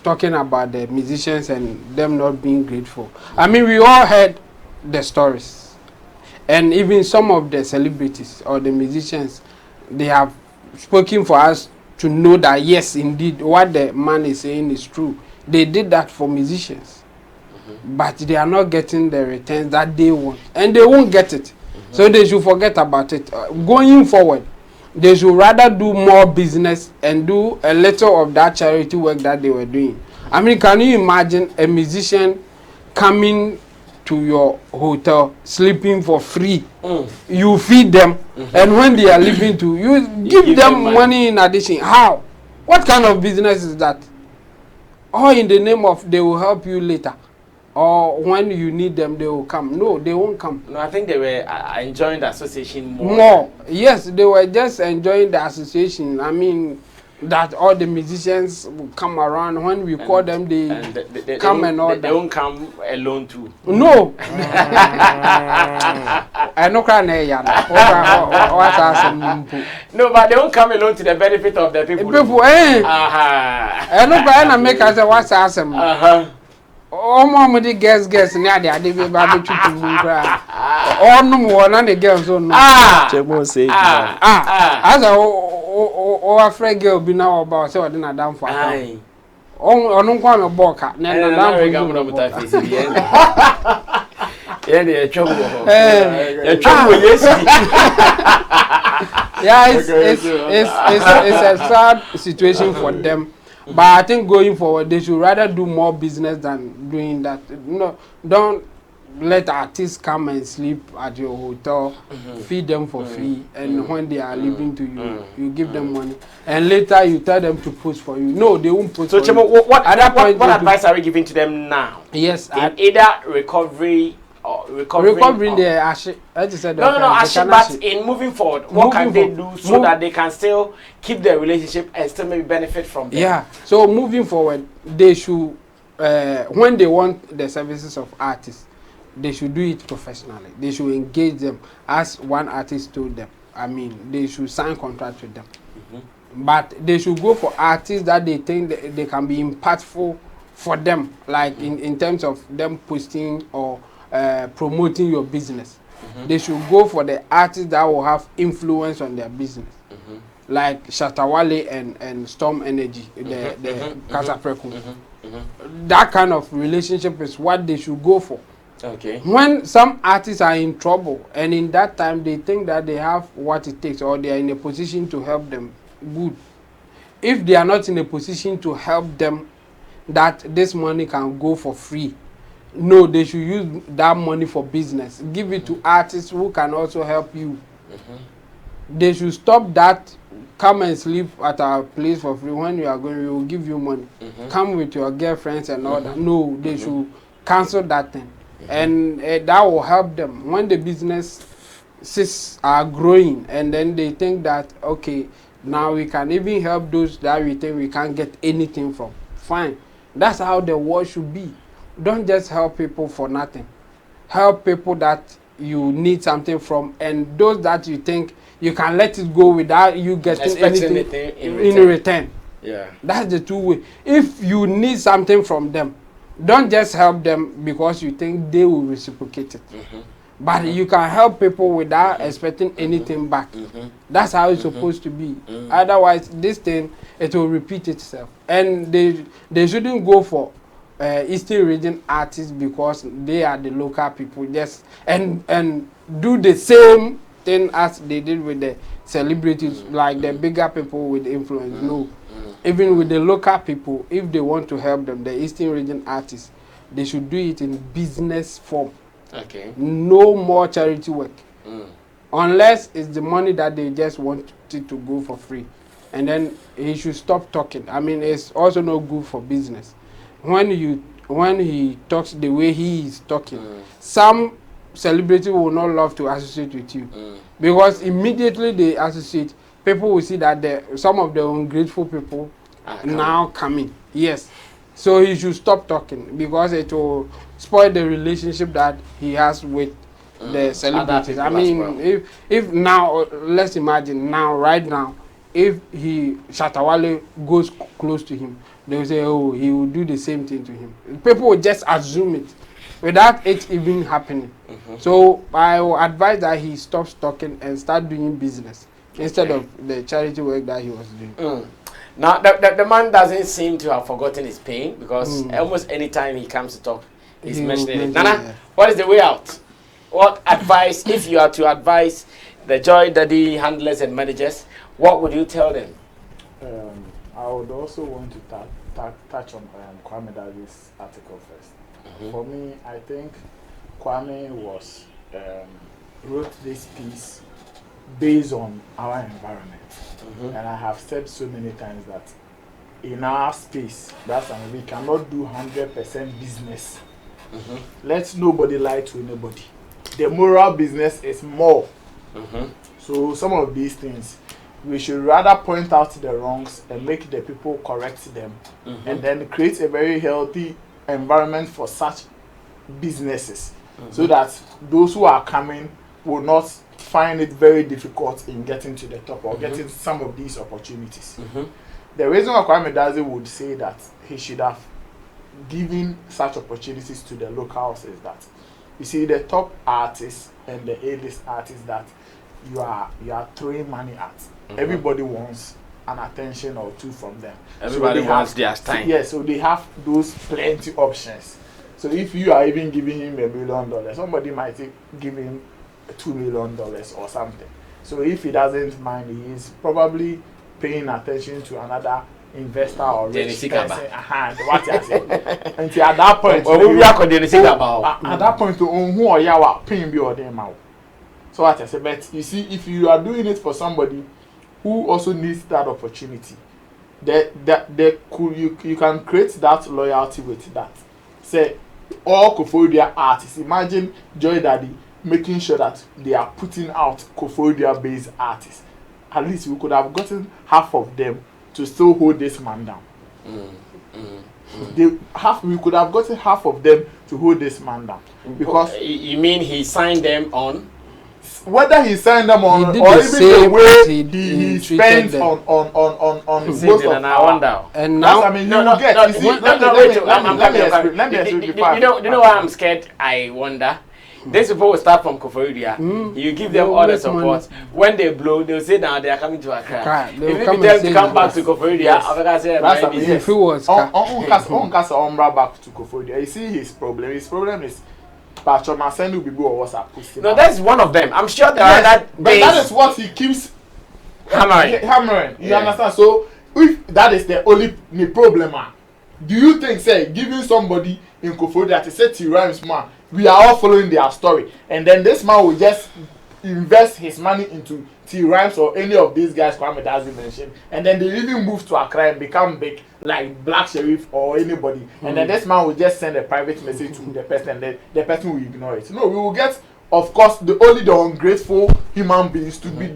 talking about the musicians and them not being grateful. I mean, we all heard the stories, and even some of the celebrities or the musicians, they have spoken for us to know that yes, indeed, what the man is saying is true. They did that for musicians, but they are not getting the returns that they want, and they won't get it. So they should forget about it. Going forward, they should rather do more business and do a little of that charity work that they were doing. I mean, can you imagine a musician coming to your hotel, sleeping for free? You feed them, and when they are leaving to you, give them money in addition. How? What kind of business is that? Or in the name of they will help you later, or when you need them they will come. No, they won't come. No, I think they were enjoying the association more. Yes, they were just enjoying the association. I mean, that all the musicians will come around. When we call them, they come and all that. They won't come alone too. No. I know no, but they won't come alone to the benefit of the people. People, I know I make us a what's awesome. Oh, mama, the guess, near the idea about oh, no more, none of the girls. As a friend girl be now about so I didn't down for. Oh, no one a boca, never yeah, trouble. Yeah, it's a sad situation for them. But I think going forward, they should rather do more business than doing that. No, don't let artists come and sleep at your hotel, feed them for free, and when they are leaving to you, you give them money, and later you tell them to post for you. No, they won't post. So, Chemo, what advice are we giving to them now? Yes, in either recovering the ashes. But in moving forward, what can they do so that they can still keep their relationship and still maybe benefit from them? Yeah. So moving forward, they should when they want the services of artists, they should do it professionally. They should engage them as one artist told them. I mean, they should sign contract with them. But they should go for artists that they think that they can be impactful for them, like in terms of them posting or promoting your business. They should go for the artists that will have influence on their business, like Shatta, Wale and Storm Energy, the Casa Preku. That kind of relationship is what they should go for. Okay. When some artists are in trouble and in that time they think that they have what it takes or they are in a position to help them, good. If they are not in a position to help them, that this money can go for free. No, they should use that money for business. Give it to artists who can also help you. They should stop that. Come and sleep at our place for free. When you are going, we will give you money. Come with your girlfriends and all that. No, they should cancel that thing. And that will help them. When the businesses are growing and then they think that, okay, now we can even help those that we think we can't get anything from. Fine. That's how the world should be. Don't just help people for nothing. Help people that you need something from, and those that you think you can let it go without you getting anything in return. Yeah. That's the two way. If you need something from them, don't just help them because you think they will reciprocate it. But you can help people without expecting anything back. That's how it's supposed to be. Otherwise, this thing, it will repeat itself. And they shouldn't go for Eastern region artists because they are the local people. Just and do the same thing as they did with the celebrities, like the bigger people with influence. No. Even with the local people, if they want to help them, the Eastern region artists, they should do it in business form. Okay. No more charity work. Unless it's the money that they just want it to go for free. And then he should stop talking. I mean, it's also not good for business. When he talks the way he is talking, some celebrity will not love to associate with you. Because immediately they associate, people will see that some of the ungrateful people now coming. Yes. So he should stop talking because it will spoil the relationship that he has with the celebrities. I mean, if now, let's imagine now, right now, if Shatta Wale goes close to him, they will say, oh, he will do the same thing to him. People will just assume it without it even happening. So I will advise that he stops talking and start doing business instead of the charity work that he was doing. Now, the man doesn't seem to have forgotten his pain because almost any time he comes to talk, he's mentioning it. Nana, what is the way out? What advice, if you are to advise the Joy Daddy handlers and managers, what would you tell them? I would also want to touch on Kwame Daddy's article first. For me, I think Kwame wrote this piece based on our environment. And I have said so many times that in our space, we cannot do 100% business. Let nobody lie to anybody. The moral business is more. So some of these things, we should rather point out the wrongs and make the people correct them, and then create a very healthy environment for such businesses, so that those who are coming will not find it very difficult in getting to the top or getting some of these opportunities. The reason why Kwame Dazi would say that he should have given such opportunities to the locals is that, you see, the top artists and the A-list artists that you are throwing money at, everybody wants an attention or two from them. Everybody wants their time. Yeah, so they have those plenty options. So if you are even giving him $1 million, somebody might give him $2 million or something. So if he doesn't mind, he is probably paying attention to another investor or rich person. What you say? And at that point, at that point, who are you paying me or them out? So what I say, but you see, if you are doing it for somebody who also needs that opportunity, you can create that loyalty with that. Say, all Kofodia artists, imagine Joy Daddy making sure that they are putting out Kofodia-based artists. At least we could have gotten half of them to still hold this man down. We could have gotten half of them to hold this man down. Because you mean he signed them on? Whether he signed them on or even the way he spends on his most of I wonder. And now, I mean, let me explain. You know why I'm scared? I wonder. These people will start from Koforia. You give them all the support. When they blow, they'll say now they are coming to Accra. If you tell them to come back to Koforia, Africa say if it was back to Koforia, you see his problem. His problem is Pastor Marcelo will be go or WhatsApp. No, that's one of them. I'm sure there are that. But that is what he keeps hammering. You understand? So if that is the only problem, do you think, say, giving somebody in Kofodia to say T-Rhymes, man, we are all following their story, and then this man will just invest his money into T-Rhymes or any of these guys Kwame Dazi mentioned, and then they even move to Accra and become big like Black Sheriff or anybody, and then this man will just send a private message to the person, and then the person will ignore it. No, we will get, of course, only the ungrateful human beings to be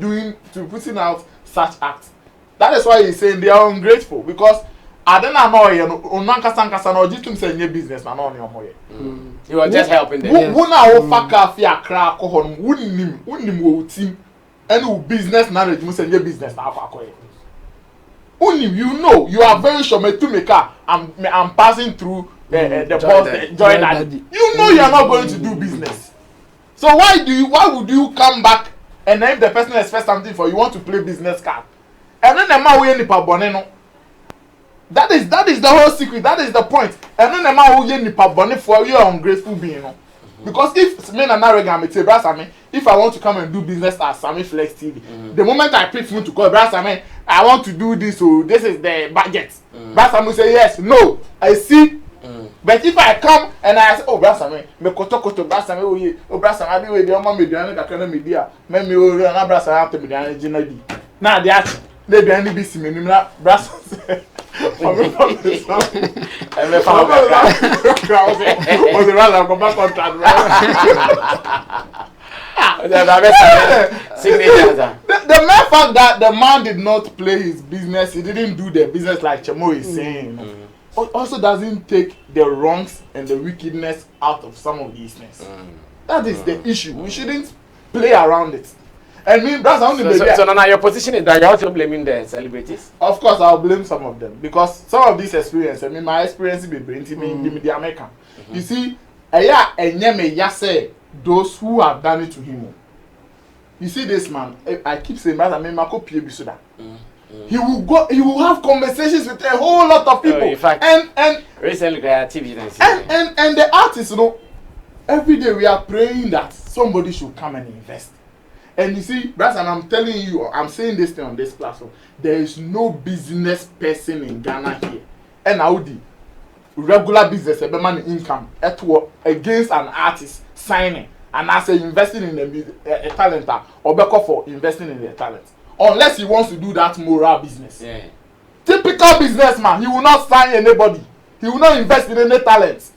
putting out such acts. That is why he's saying they are ungrateful, because I don't know, you know, business man on your way. You are just helping them. Business management business you know, you are very sure I'm passing through the boss Joy Daddy. You know you are not going to do business. So why would you come back and then if the person expects something for you want to play business card? And then the man will nipa boneno. That is the whole secret. That is the point. And then the man will nipa boneno for you are ungrateful being. Because if men are not regular, if I want to come and do business at Sammy Flex TV, the moment I pick phone to call Brother Sammy, I want to do this, so this is the budget. Brother Sammy say yes, no, I see. But if I come and I say, oh, Brother Sammy, me koto Brother Sammy, oh, Brother Sammy, we dey mama mediana ka kana media, me o na Brother Sammy to mediana jina di. Na dey ask, dey be any bisi me na Brother Sammy. The mere fact that the man did not play his business, he didn't do the business like Chemo is saying, also doesn't take the wrongs and the wickedness out of some of these things. That is the issue. We shouldn't play around it. And me, that's only so now your position is that you're also blaming the celebrities? Of course, I'll blame some of them because some of these experience, I mean, my experience be bringing me the American. You see, those who have done it to him. You see this man, I keep saying that I mean, he will go, he will have conversations with a whole lot of people. In fact, and recently TV and the artists, you know, every day we are praying that somebody should come and invest. And you see, Brass, and I'm telling you, I'm saying this thing on this platform, there is no business person in Ghana here. And Audi, regular business, a man income, at work against an artist signing, and I say investing in a talent, or back for investing in their talent. Unless he wants to do that moral business. Yeah. Typical businessman, he will not sign anybody. He will not invest in any talents.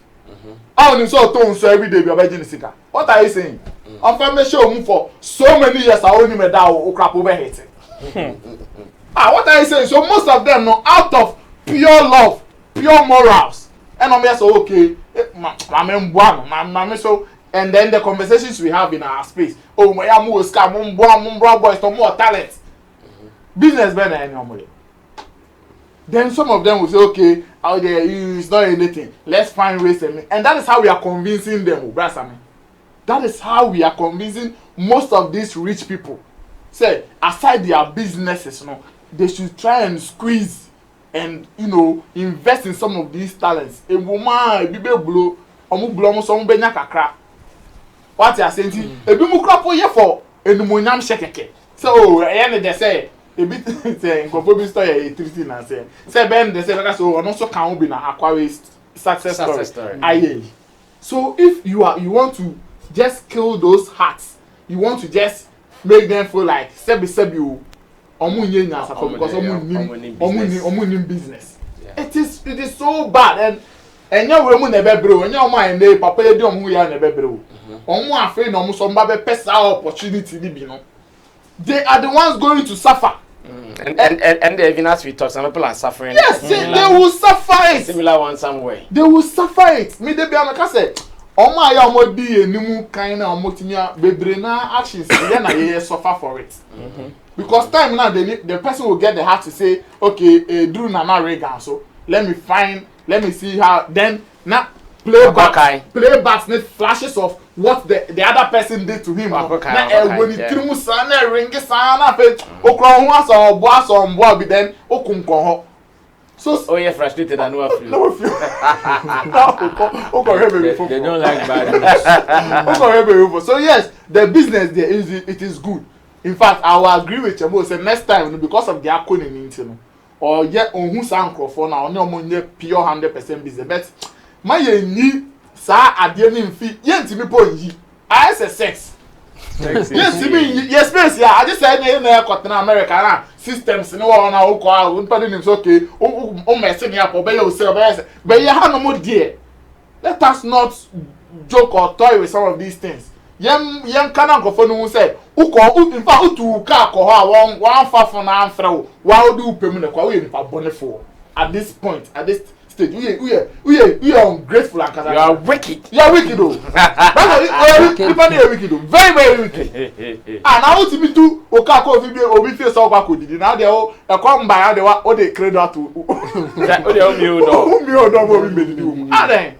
So every day we are buying a. What are you saying? I'm family show for so many years. I only made that crap over here. What are you saying? So most of them know out of pure love, pure morals. And I'm just okay. So and then the conversations we have in our space. Oh my, I'm more scam, more boys, for more talent. Business better anymore. Then some of them will say, okay, out there it's not anything. Let's find ways and that is how we are convincing them, Brasami. That is how we are convincing most of these rich people. Say, aside their businesses, you know, they should try and squeeze and invest in some of these talents. A woman, what you are saying? A bimu crop for a numonyam shekeke. So, they say. A bit saying, story 13 and say Ben, they say, so and also can be an aquarist success story. Aye. So if you want to just kill those hearts, you want to just make them feel like sebi because omunim business. It is so bad and your women never bro and your mind they papa dey omu ya never bro. Omu afraid no so mba be opportunity ni no. They are the ones going to suffer. And even as we talk, some people are suffering. Yes, they will suffer it. Similar one somewhere. They will suffer it. Me they be amaka say, "Oma ya omo di enimu kind na omo timia bebre na actions then na suffer for it." Because time now the person will get the heart to say, "Okay, Drew na Reagan, so let me see how then now play back flashes of what the other person did to him. When he threw sana ring sana fe okro ho aso obo bi then okunkon. So you're frustrated and no feel. They don't like bad news. So yes, the business there it is good. In fact, I will agree with Chemo say next time because of the akoni in or yet on who san for now no pure 100% business. But my ni sa ade ni mfi yentimi po yi I say sex yes me yes space ya I just say na cotton America na systems no one na ukwa unpani ni okay o mess me up obey you say but you have no more there. Let us not joke or toy with some of these things. Yem kana go for no say ukọ in fact utu ka ko ha one fafo na amfra wa do pemu na kwa we ni fa bonefo at this point at this stage we are ungrateful and you are wicked. You are wicked though. People are wicked though. Very very wicked. And now to me too okako obi face so kwa kodidi now they o come by they o dey credit to o dey omi odo mo bi medidi o then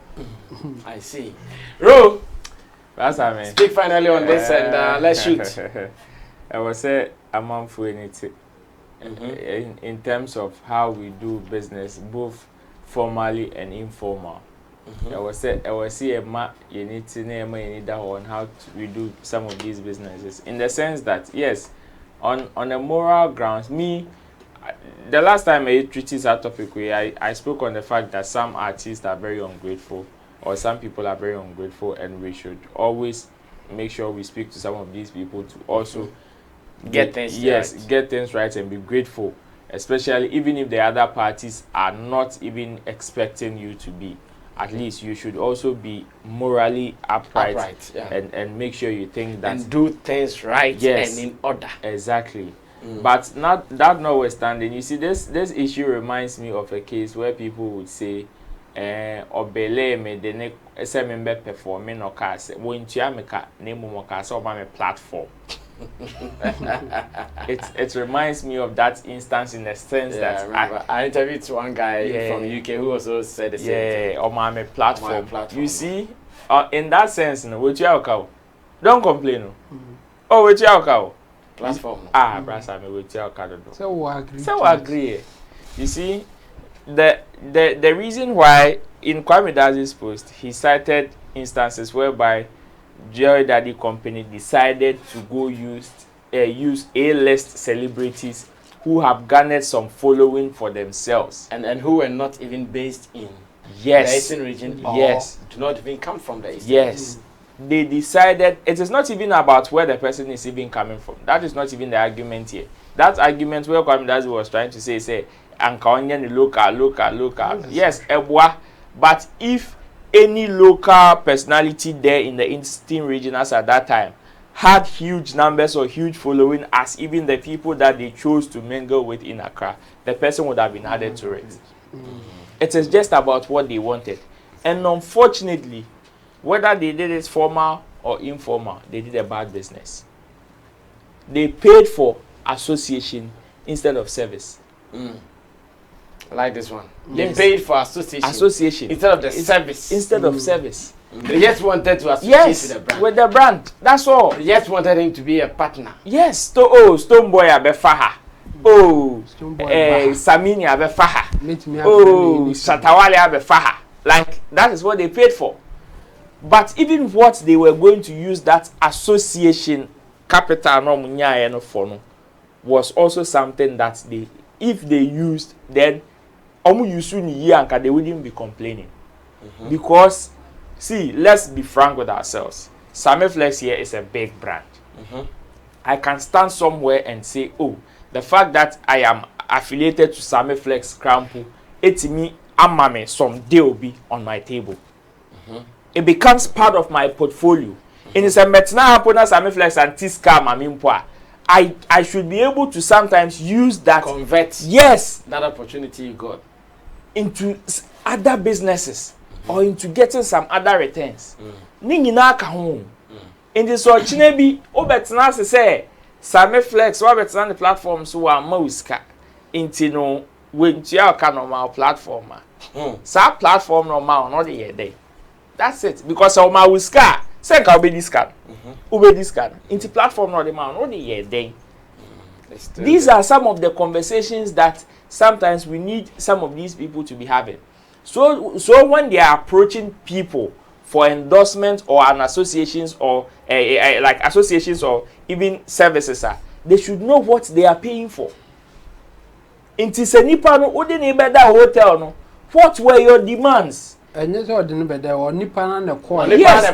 I see. Ro, that's I mean. Speak finally on this and let's shoot. I will say a month for anything. In terms of how we do business, both formally and informal. I was a ma you need to name you need that on how to do some of these businesses. In the sense that yes, on a moral grounds, the last time I treated that topic I spoke on the fact that some artists are very ungrateful or some people are very ungrateful, and we should always make sure we speak to some of these people to also get things right and be grateful, especially even if the other parties are not even expecting you to be. At least you should also be morally upright and make sure you think that and do things right and in order. Exactly. But not that notwithstanding, you see this issue reminds me of a case where people would say obele me de ne ese member performing or case when chiameka name mo case or my platform. It reminds me of that instance in the sense that I interviewed one guy from UK who also said the same thing. On my platform. You see, in that sense, no, with your cow, don't complain. No. Oh, with your cow platform. Brasa me with your cow. So we agree. You see, the reason why in Kwame Dazi's post he cited instances whereby Joy Daddy Company decided to go use A-list celebrities who have garnered some following for themselves and who were not even based in the Eastern region. Yes, do not even come from the Eastern. Yes, they decided it is not even about where the person is even coming from. That is not even the argument here. That argument where Kwame Dazi was trying to say Ankaonye local. Yes, Ebwa, but if any local personality there in the Eastern region as at that time had huge numbers or huge following as even the people that they chose to mingle with in Accra, the person would have been added to it. It is just about what they wanted. And unfortunately, whether they did it formal or informal, they did a bad business. They paid for association instead of service. I like this one. Yes. They paid for association instead of the service. Instead of service. They just wanted to associate with the brand. That's all. They just wanted him to be a partner. Yes. Stonebwoy abefaha. Sammy abefaha. Shatta abefaha. Like that is what they paid for. But even what they were going to use that association capital no for was also something that if they used, then they wouldn't be complaining. Because see, let's be frank with ourselves. Sammy Flex here is a big brand. I can stand somewhere and say, oh, the fact that I am affiliated to Sammy Flex Crampo, it's me, amame, some deal be on my table. It becomes part of my portfolio. In a metna happen Sammy Flex and Tiska Mamimpoa. I should be able to sometimes use that, convert that opportunity you got into other businesses or into getting some other returns. Ningina ka home. In the so chinebi obetna say Sammy Flex or betan the platforms who are mouska into no when tia ka normal platform. Sa platform normal not the day. That's it, because of my whisker. Say can be this can. Ube this can. Into platform not the man only year day. These are some of the conversations that sometimes we need some of these people to be having. So when they are approaching people for endorsement or an associations or like associations or even services, they should know what they are paying for. Into Senipa no udi better hotel no. What were your demands? And yes, or didn't be there or Nipan and the core. Yes,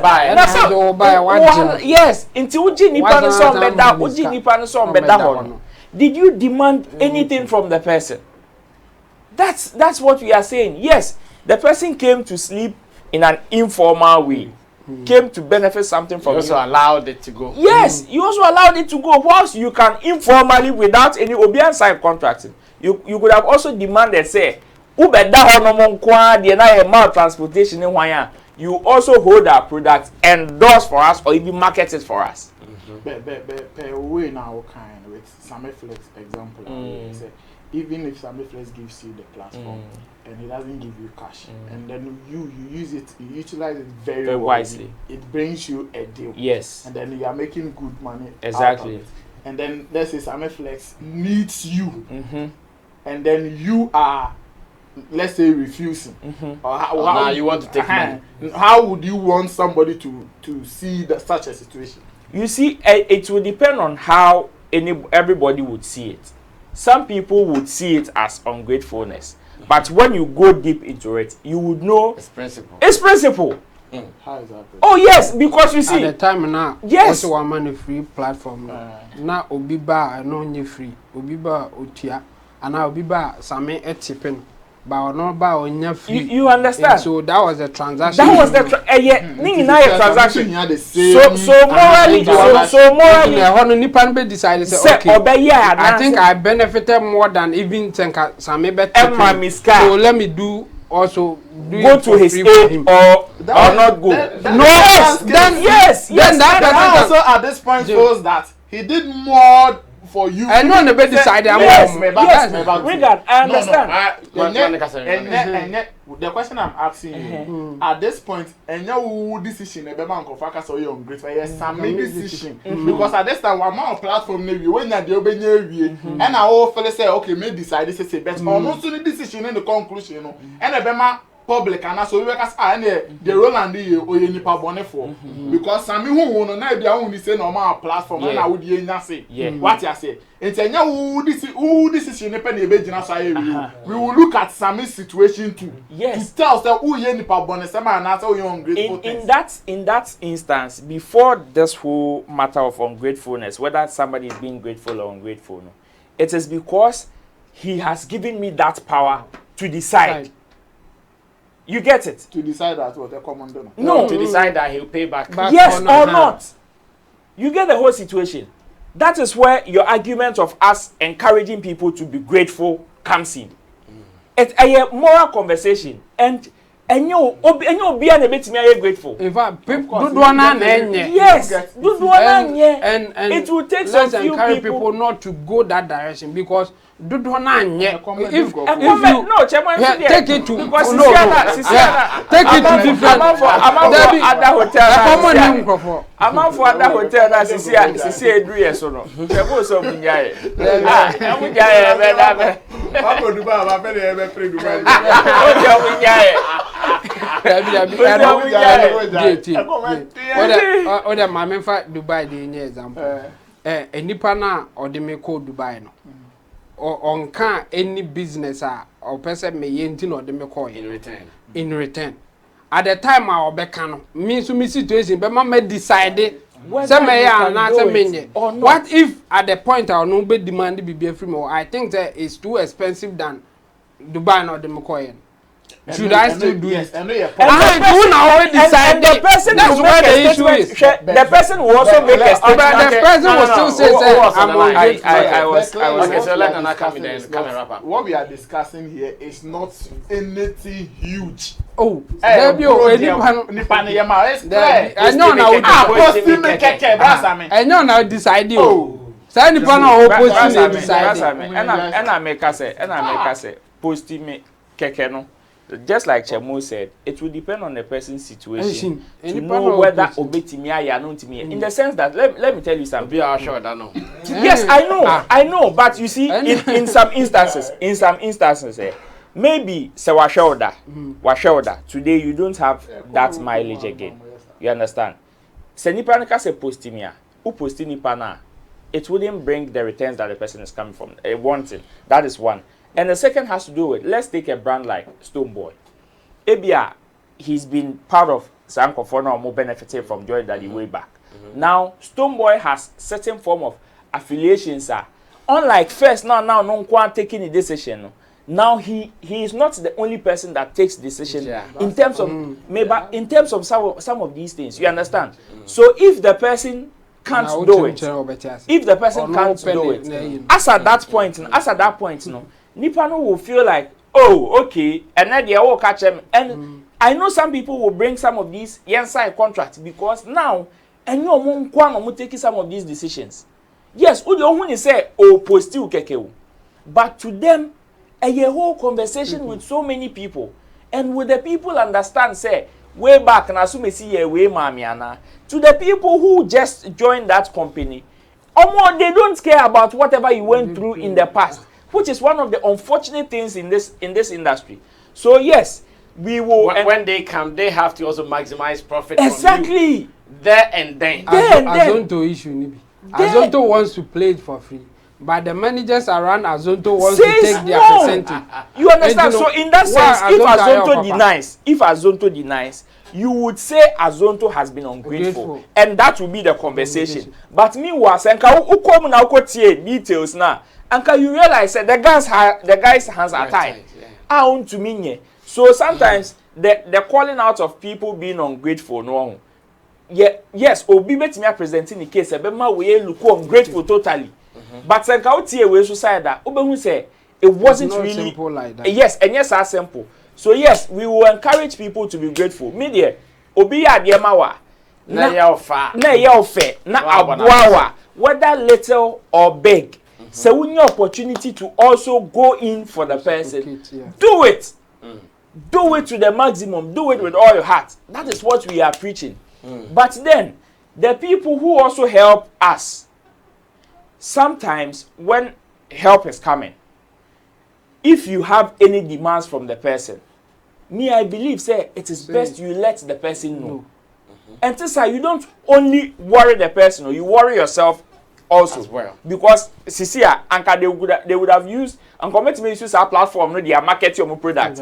into Uji Nipan some better, Uji Nipan some better. Did you demand anything from the person? That's what we are saying. Yes, the person came to sleep in an informal way. Came to benefit something from you. Also allowed it to go. Yes, you also allowed it to go. Whilst you can informally, without any Obian side contracting, you could have also demanded, say, you also hold our product, endorse for us, or even market it for us. We now kind with Sammy Flex example. Even if Sammy Flex gives you the platform and he doesn't give you cash, and then you use it, you utilize it very wisely. It brings you a deal. Yes. And then you are making good money. Exactly. Out of it. And then let's say Sammy Flex needs you, and then you are let's say refusing, or how you want to take money. How would you want somebody to see such a situation? You see, it will depend on how everybody would see it. Some people would see it as ungratefulness, but when you go deep into it, you would know it's principle. It's principle. How is that? Oh yes, because you see, at the time now, yes, also one man free platform. Now Obiba no new free. Obiba Otia, and now Obiba Sammy etipen. But no ba onya free. You understand? And so that was the transaction. That was the transaction. So morally, Nipan be decided say okay. I think I benefited more than even Tenka Sammy bet. So let me do. Also go to his aid or not go. Then that also at this point shows that he did more for you. I know the bed decided. Yes, I understand. The question I'm asking you at this point, and your decision about Kofaka so young great yes, Sammy decision because at this time one more platform maybe when you do and I all fellas say okay, may decide this say but almost the decision in the conclusion, and a bema public and so we can say the Roland or nipa bone for because Sammy who no na dia only say normal platform and I would say what you say. It's a who decision we will look at Sammy's situation too. Yes. To tell us who ye nipa bone sama and so you ungrateful. In that instance, before this whole matter of ungratefulness, whether somebody is being grateful or ungrateful, no, it is because he has given me that power to decide. You get it? To decide that what a common donor. No, to decide that he'll pay back. Yes or not. You get the whole situation. That is where your argument of us encouraging people to be grateful comes in. It's a moral conversation, and you be a bit grateful. In fact, people do yes, and it will take some few people not to go that direction because if you take it to because take it to different other hotel. I'm for other hotel that is here 3 years or no. People so munyai. Other my for Dubai the example. Nipa na or the me call Dubai no. Or on can any business or person may yentin or the me call in return. At the time I obekano me so me situation but mama decided what if at the point I no be demand be free more. I think that is too expensive than Dubai or the Mokoyen. Should I still do it? And the person that's where the issue is. The person will also make a statement. The person will still say, I was okay, so let Nana come in there and come and wrap up. What we are discussing here is not anything huge. Oh, I know now decide you. Send the panel opposite decide. And I make us say, posting me keke no. Just like Chemo said, it will depend on the person's situation to know whether obetimi or not to me. In the sense that let me tell you something. Be assured that no. Yes, I know, but you see, in some instances, maybe say washoda. Today you don't have that mileage again. You understand? Se nipa nka se postimia, who posti nipa na, it wouldn't bring the returns that the person is coming from. Wanting. That is one. And the second has to do with, let's take a brand like Stonebwoy. Ebia, he's been part of Sanko now more benefited from Joy Daddy way back. Now, Stonebwoy has certain form of affiliations. Unlike first, now no one taking a decision. Now he is not the only person that takes decision in terms of maybe in terms of some of these things. You understand? So if the person can't do it, as at that point, no. Nipa no will feel like, oh, okay, and then they will catch them. And I know some people will bring some of these inside contracts because now, and you won't taking some of these decisions. Yes, you say, oh, postil kekeu. But to them, a whole conversation with so many people, and with the people understand, say, way back, and assume see a way, mamiana, to the people who just joined that company, or more, they don't care about whatever you went through in the past. which is one of the unfortunate things in this industry. So yes, we will. When they come, they have to also maximize profit. Exactly. From you there and then. Azonto issue nibi. Azonto wants to play it for free. But the managers around Azonto wants to take their percentage. You understand? So in that sense, if Azonto denies, you would say Azonto has been ungrateful, and that will be the conversation. But meanwhile, Senka ukom na ukotie details now, and you realize that the guy's hands are tied. To me, so sometimes the calling out of people being ungrateful, no. Yeah, yes, Obi betimi presenting the case, Ebema we look ungrateful totally. But Senka utie we suicide that Obehu say it wasn't really simple like that. Yes, and yes, as simple. So yes, we will encourage people to be grateful. Media, Obi Adiemawa, na yeofa, na abuawa, whether little or big. So we need opportunity to also go in for the person. Do it. Do it to the maximum. Do it with all your heart. That is what we are preaching. But then, the people who also help us, sometimes when help is coming, if you have any demands from the person, I believe, say, it is best you let the person know. And this you don't only worry the person, or you worry yourself also as well. Because Sisia, Anka they would have used and commit me use our platform, no, they are marketing your product.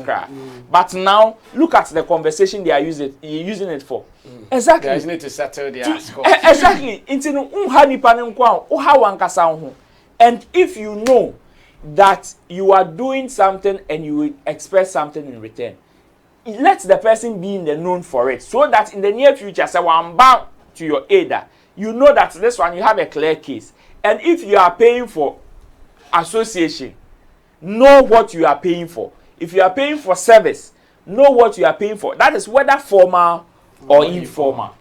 But now look at the conversation they are using it for. Exactly. They need to settle their score. Exactly. And if you know that you are doing something and you will expect something in return, let the person be in the known for it, so that in the near future, say, well, I'm bound to your aid. You know that this one you have a clear case. And if you are paying for association, know what you are paying for. If you are paying for service, know what you are paying for. That is whether formal or informal.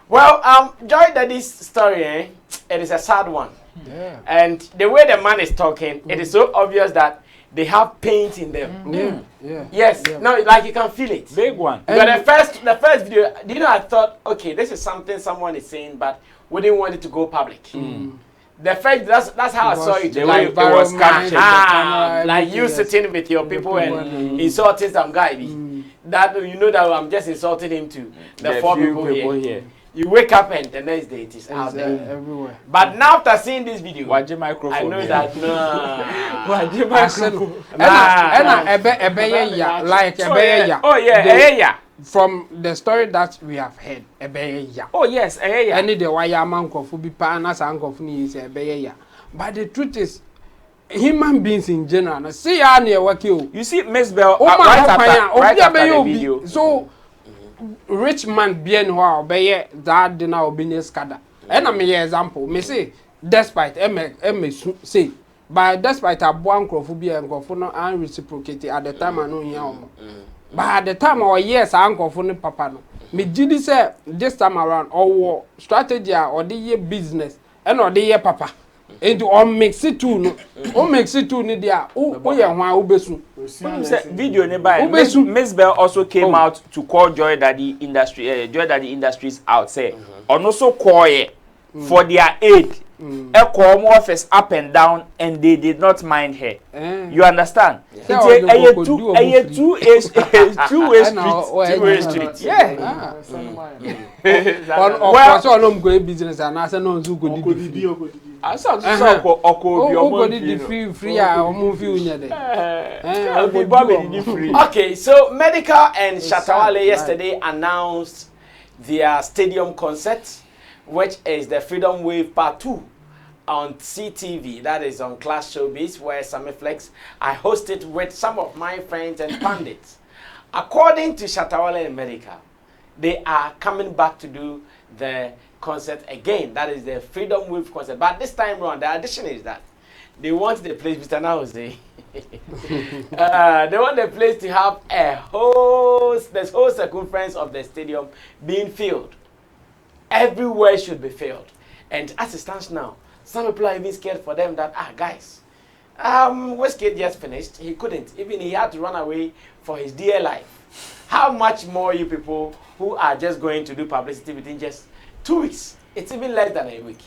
Well, Joy Daddy's story, it is a sad one. Yeah. And the way the man is talking, it is so obvious that they have paint in them. Yes. No, like you can feel it. Big one. But the first video, I thought, okay, this is something someone is saying, but we didn't want it to go public. The first, that's how I saw it. The way it was captured. Like you sitting with your people and insulting some guy. That you know that I'm just insulting him too. The four people here. You wake up and the next day it is out there everywhere. But now after seeing this video, I know that from the story that we have heard, oh yes, and the wire man kofu bi pa na sa nkofu ni is but the truth is, human beings in general, see ya near work you. You see, Miss Bell, right after the video. So rich man bien ho obeye that dey na business kada. And I'm example, me say despite say but despite aboa nkrofo bi nkrofo no an reciprocate at the time I know here omo. But at the time or yes nkrofo ne papa no. Me gidi say this time around or strategy or the business and or the papa. Into on mix it too no. O mix it too ni dia. O ye hwan obesu. Video nearby. Miss Bell also came out to call Joy Daddy Industries out. Say, and also call for their aid. Call office up and down, and they did not mind her. You understand? It's a two-way street. Yeah. Well, so I'm going business and I said no to go do. I saw free Okay, so Medical and Shatta Wale yesterday announced their stadium concert, which is the Freedom Wave Part 2 on CTV. That is on Class Showbiz, where Sammy Flex, I hosted with some of my friends and pundits. According to Shatta Wale and Medical, they are coming back to do the concert again. That is the Freedom Wave concert. But this time around, the addition is that they want the place, Mr. Naoze. They want the place to have the whole circumference of the stadium being filled. Everywhere should be filled. And as it stands now, some people are even scared for them that, guys, Westgate just finished. He couldn't. Even he had to run away for his dear life. How much more you people who are just going to do publicity within just 2 weeks? It's even less than a week.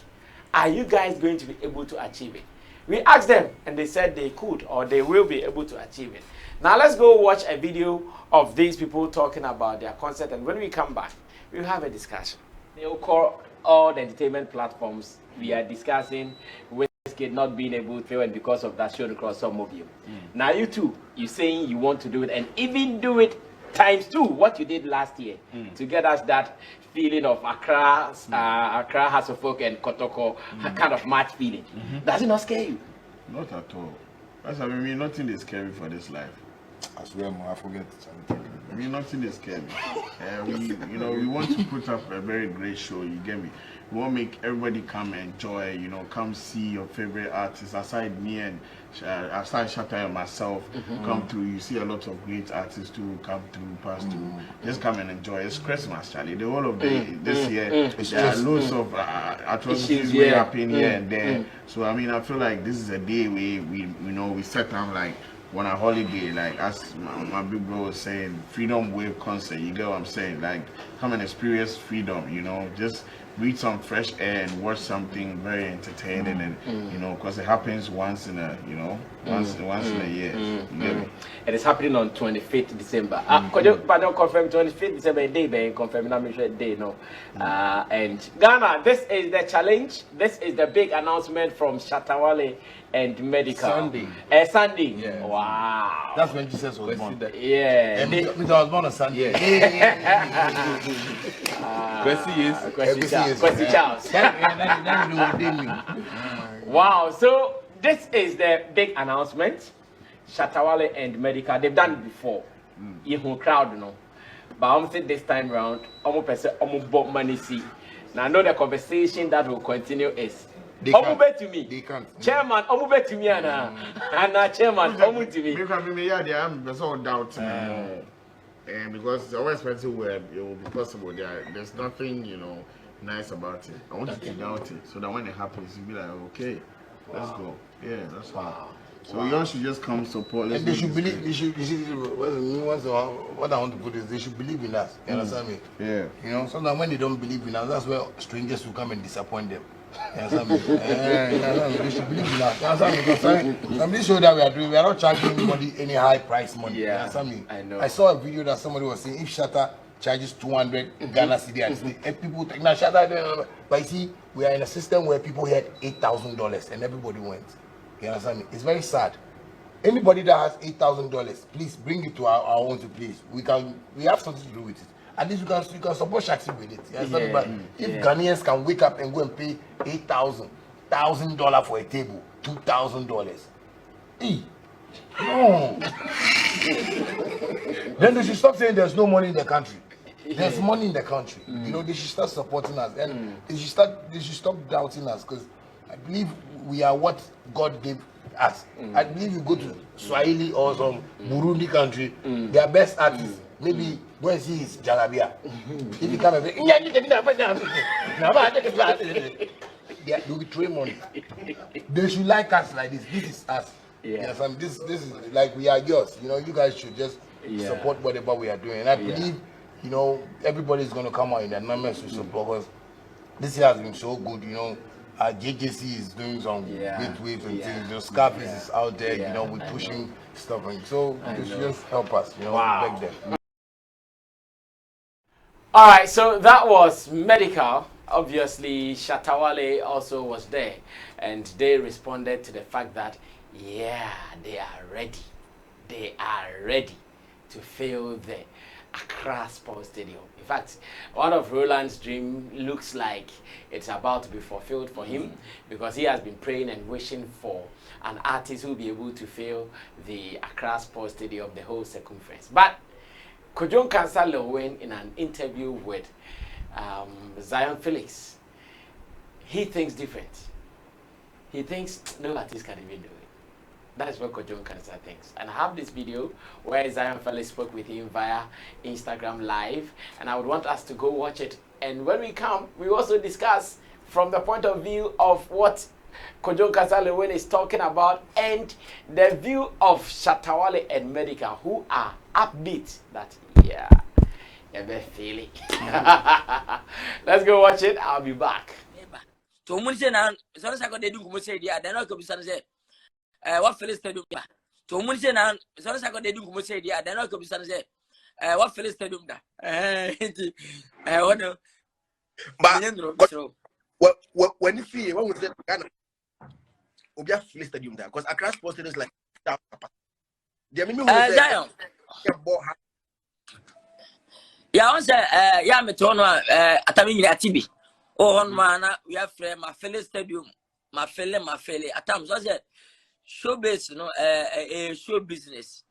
Are you guys going to be able to achieve it? We asked them, and they said they could or they will be able to achieve it. Now let's go watch a video of these people talking about their concert, and when we come back, we'll have a discussion. They will call all the entertainment platforms. We are discussing Wizkid not being able to, and because of that, show across some of you. Now you too, you're saying you want to do it, and even do it ×2 what you did last year to get us that feeling of Accra, Accra Hasselfolk and Kotoko kind of match feeling. Does it not scare you? Not at all. That's, I mean, nothing is scary for this life. I swear, I forget something. I mean, nothing is scary. We want to put up a very great show. You get me? We want to make everybody come enjoy. Come see your favorite artists. Aside me and aside Shatta and myself, come through. You see a lot of great artists too come through, pass through. Just come and enjoy. It's Christmas, Charlie. The whole of this year, there are loads of atrocities happening here and there. So I mean, I feel like this is a day we set down like. On a holiday, like as my big bro was saying, freedom wave concert, you get what I'm saying? Like, come and experience freedom, just breathe some fresh air and watch something very entertaining, and because it happens once in a, once in a year. You get me? It is happening on 25th December. Could you confirm 25th December day, Ben? Confirm, I'm sure day, no. And Ghana, this is the challenge. This is the big announcement from Shatta, Wale and Medical. Sunday. Sunday. Yeah. Wow. That's when Jesus was born. Yeah. And I was born on Sunday. Kwesi Charles. Wow. So this is the big announcement. Shatta, Wale and Medical. They've done it before. You crowd, no. But I'm saying this time round, I'm money see. Now I know the conversation that will continue is. They can't. To me. They can't. Chairman, to me, and chairman, to me. There's all doubt. And because it's always expensive where it will be possible. There's nothing, nice about it. I want you to doubt it so that when it happens, you'll be like, okay, let's go. Yeah, that's wow. So you all should just come support. And they should believe. What I want to put is they should believe in us. You understand me? Yeah. So that when they don't believe in us, that's where strangers will come and disappoint them. You understand me? They should believe in us. You understand me? Because I'm show that we are not charging anybody any high price money. You understand me? I know. I saw a video that somebody was saying if Shatta charges 200 Ghana cedi and people think now Shatta, but you see, we are in a system where people had $8,000 and everybody went. You understand me? It's very sad. Anybody that has $8,000, please bring it to our own place. We have something to do with it. At least you can support Shatta with it. You understand me? But if Ghanaians can wake up and go and pay $1,000 for a table, $2,000. No. Then they should stop saying there's no money in the country. There's money in the country. They should start supporting us, and they should stop doubting us, because I believe we are what God gave us. I believe you go to Swahili or some Burundi country, their best artists, maybe go and see his Jalabia. If you come and say, they will betray money. They should like us like this. This is us. Yes, this is like we are yours. You guys should just support whatever we are doing. And I believe, everybody's going to come out in their numbers to support us. This year has been so good, JJC is doing some great waves and things. Scarface is out there, we're pushing stuff. And so they should just help us, beg them. All right, so that was Medical. Obviously, Shatta, Wale also was there, and they responded to the fact that, they are ready. They are ready to fill the Accra Sports Stadium. In fact, one of Roland's dream looks like it's about to be fulfilled for him, because he has been praying and wishing for an artist who will be able to fill the Accra Sports Stadium, the whole circumference. But Kojon Cancer Lilwyn, in an interview with Zion Felix, he thinks different. He thinks no artist can even do it. That is what Kojon Cancer thinks. And I have this video where Zion Felix spoke with him via Instagram Live, and I would want us to go watch it. And when we come, we also discuss from the point of view of what Kojon Cancer Lilwyn is talking about, and the view of Shatta, Wale and Medical, who are upbeat that you feel it. Let's go watch it. I'll be back. To mun say na so sa ko de dun ko say dia da na ko bisa say what Philly Stadium da. To mun say na so na second dey do ko say dia, then ko bisa say what Philly Stadium da. What no. But when you see when we say Ghana, Obia Philly Stadium there, because Accra Sports Stadium is like that. The minimum we say yeah, on say yeah me to no atami nyina atibi. Oh on mana we have frame my Philly Stadium, my Philly atam so say showbiz no show business.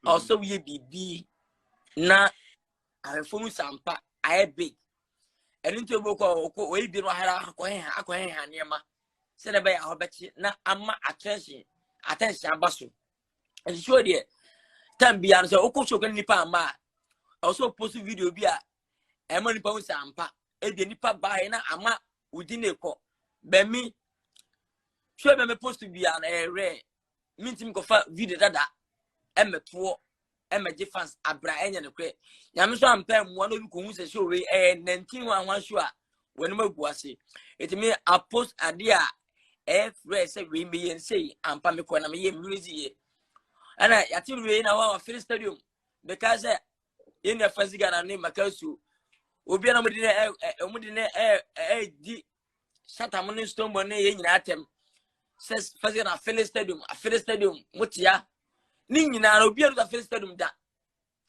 Also we be na afonu sampa I big. And into boko we be no hara akwen hanema. Say na be ya hobeti na ama attention abaso. And show there time be an so okosho kan nipa ama. Also post video bi a ema nipa hu sampa e de nipa bae na ama within a ko be me show me post bi an rare mintim ko fa video dada emeto emeje fans abra enya ne kwe nyame so ampa mu no bi ko hu se show we 1911 show a wonu magu ase etimi a post ade a rare say we me yen say ampa me ko na me yem music ana yati we na wa Philly Stadium because in the first Ghana name Makasu obi na mudine di Shatta mo Stonebwoy na ye nyina atem says first Ghana Philly Stadium mutia ni nyina obi na Philly Stadium da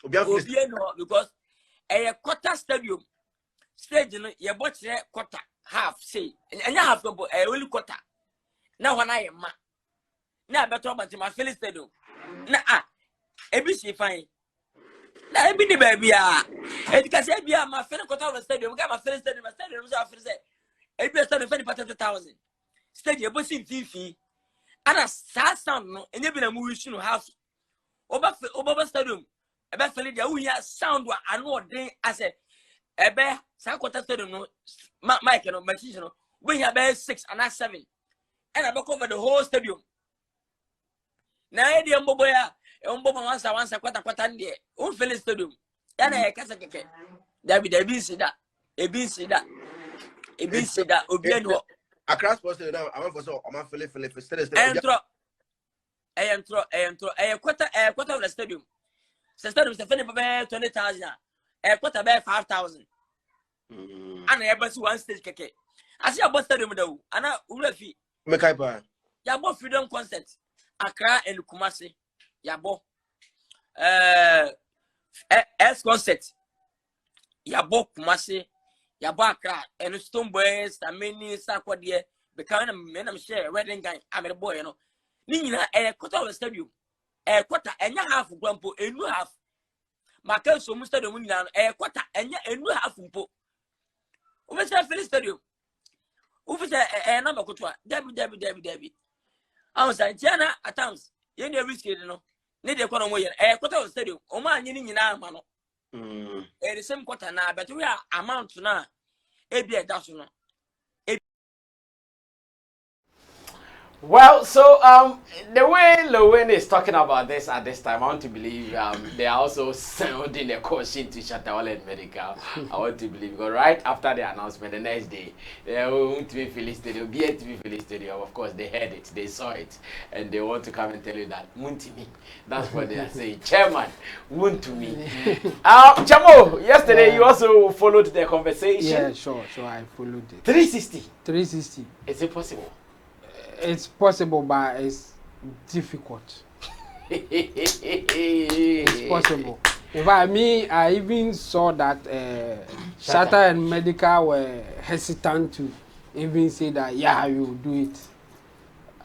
obi no because quarter stadium stage no ye bochire quarter half say enya half go only quarter na wana ye ma na beto ba ma Philly Stadium na ebi si fine na ebi ni baby edikase ebi ma Philly quarter of the stadium ga ma Philly Stadium so afiri say ebi stadium 20,000 stadium bo si fifi ana sound no enye bi na mu wish no half oba stadium ebe Philly dia unya sound wa ano den ase ebe sa quarter stadium no mic no machine no we have 6 and 7 and I cover the whole stadium na edi mbobo ya mbobo wansa kwata ndie o Philly Stadium ya na kasa keke David ebi sida obi eno Accra Sports Stadium I want for so o ma Philly entro quarter of the stadium stadium se fene be 20,000 quarter be 5,000 ana ya basi one stage keke asi abo stadium da wu ana urafi mekai pa ya bo freedom concert Accra and Kumasi yabo S concert yabo Kumasi yabo Accra and Stonebwoy Sammy Sakwade because I'm share wedding guy I'm boy you know ni nyina quarter of the stadium quarter enya half gwampo enu half maka so mu stadium nyina quarter enya enu half mpo ubese Philly Stadium ubese number kotwa debi I was like, Jana at times, you never risk it, no. Need a corner way, quarter of the stadium, or man, you need mano. The same quarter now, but we are amount to now. A dozen. Well, so the way Lilwyn is talking about this at this time, I want to believe they are also sounding a caution to Shatta and Medical. I want to believe because right after the announcement, the next day, they won't be Philly Stadium, be to be Philly Stadium. Of course, they heard it, they saw it, and they want to come and tell you that Muntimi. That's what they are saying. Chairman, Muntimi. Chamo, yesterday you also followed the conversation. Yeah, sure, I followed it. 360. 360. Is it possible? It's possible, but it's difficult. It's possible. In fact, I even saw that Shatta and Medical were hesitant to even say that, yeah, you do it.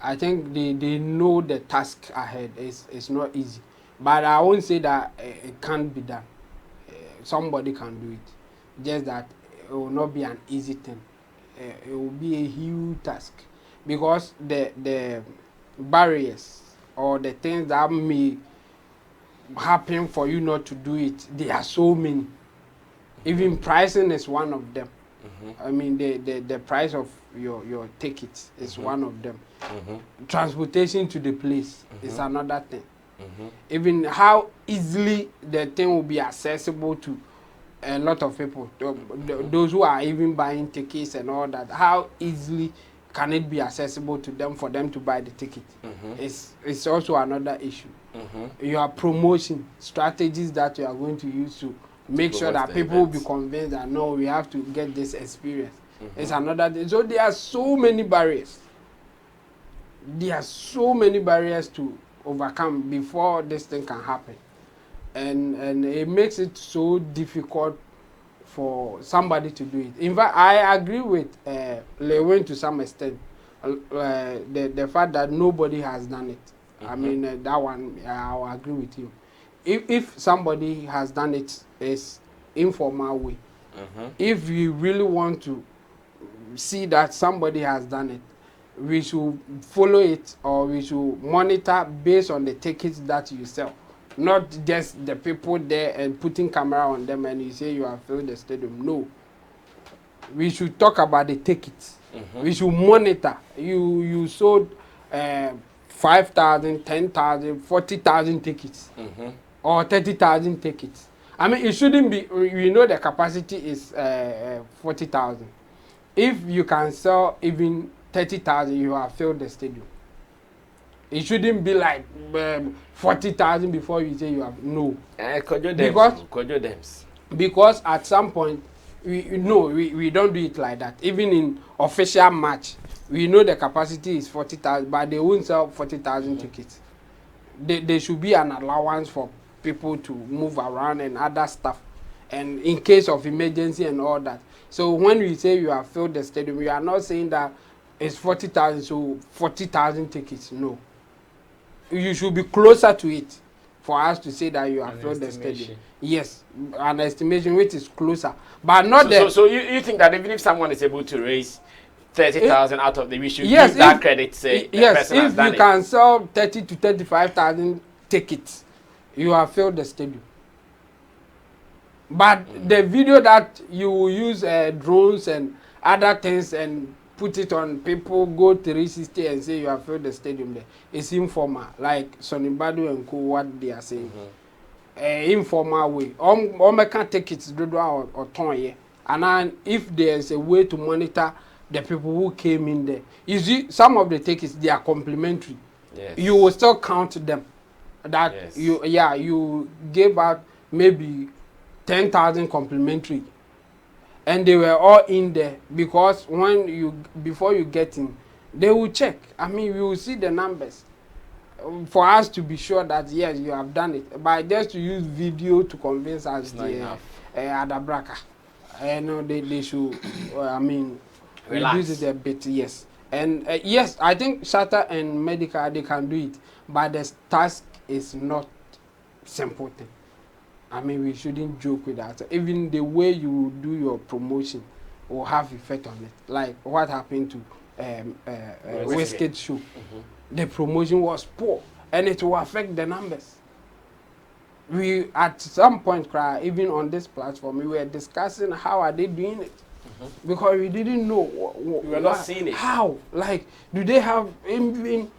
I think they know the task ahead. It's not easy. But I won't say that it can't be done. Somebody can do it. Just that it will not be an easy thing. It will be a huge task. Because the barriers or the things that may happen for you not to do it, there are so many. Even pricing is one of them. I mean, the price of your tickets is one of them. Transportation to the place is another thing. Even how easily the thing will be accessible to a lot of people, those who are even buying tickets and all that, how easily can it be accessible to them for them to buy the ticket? It's also another issue. Your promotion strategies that you are going to use to make sure that people will be convinced that no, we have to get this experience. It's another thing. So there are so many barriers. There are so many barriers to overcome before this thing can happen, and it makes it so difficult for somebody to do it. In fact, I agree with Lilwyn to some extent. The fact that nobody has done it. I mean, that one, I'll agree with you. If somebody has done it, it's informal way. If you really want to see that somebody has done it, we should follow it, or we should monitor based on the tickets that you sell. Not just the people there and putting camera on them and you say you have filled the stadium. No. We should talk about the tickets. We should monitor. You sold 5,000, 10,000, 40,000 tickets, or 30,000 tickets. I mean, it shouldn't be. We know the capacity is 40,000. If you can sell even 30,000, you have filled the stadium. It shouldn't be like 40,000 before you say you have no. Because at some point, we don't do it like that. Even in official match, we know the capacity is 40,000, but they won't sell 40,000 tickets. There should be an allowance for people to move around and other stuff, and in case of emergency and all that. So when we say you have filled the stadium, we are not saying that it's 40,000, so 40,000 tickets. No. You should be closer to it for us to say that you have filled the stadium. Yes, an estimation which is closer, but not the. So you think that even if someone is able to raise 30,000 out of the, we should give that credit? Say yes, if you can sell 30 to 35,000 tickets, you have filled the stadium. But the video that you will use drones and other things and put it on people, go 360 and say you have filled the stadium there, it's informal, like Sonny Badu and Co, what they are saying. Informal way. All can take it or ton, and if there's a way to monitor the people who came in there, you see, some of the tickets, they are complimentary. You will still count them. That you gave out maybe 10,000 complimentary, and they were all in there, because before you get in, they will check. I mean, we will see the numbers for us to be sure that yes, you have done it. But just to use video to convince us, the Adabraka, and they should. I mean, reduce it a bit. Yes, and yes, I think Shatta and Medical, they can do it, but the task is not simple thing. I mean, we shouldn't joke with that. Even the way you do your promotion will have effect on it. Like what happened to Westgate show. The promotion was poor, and it will affect the numbers. We at some point, even on this platform, we were discussing how are they doing it, because we didn't know. We were not seeing it. How? Like, do they have even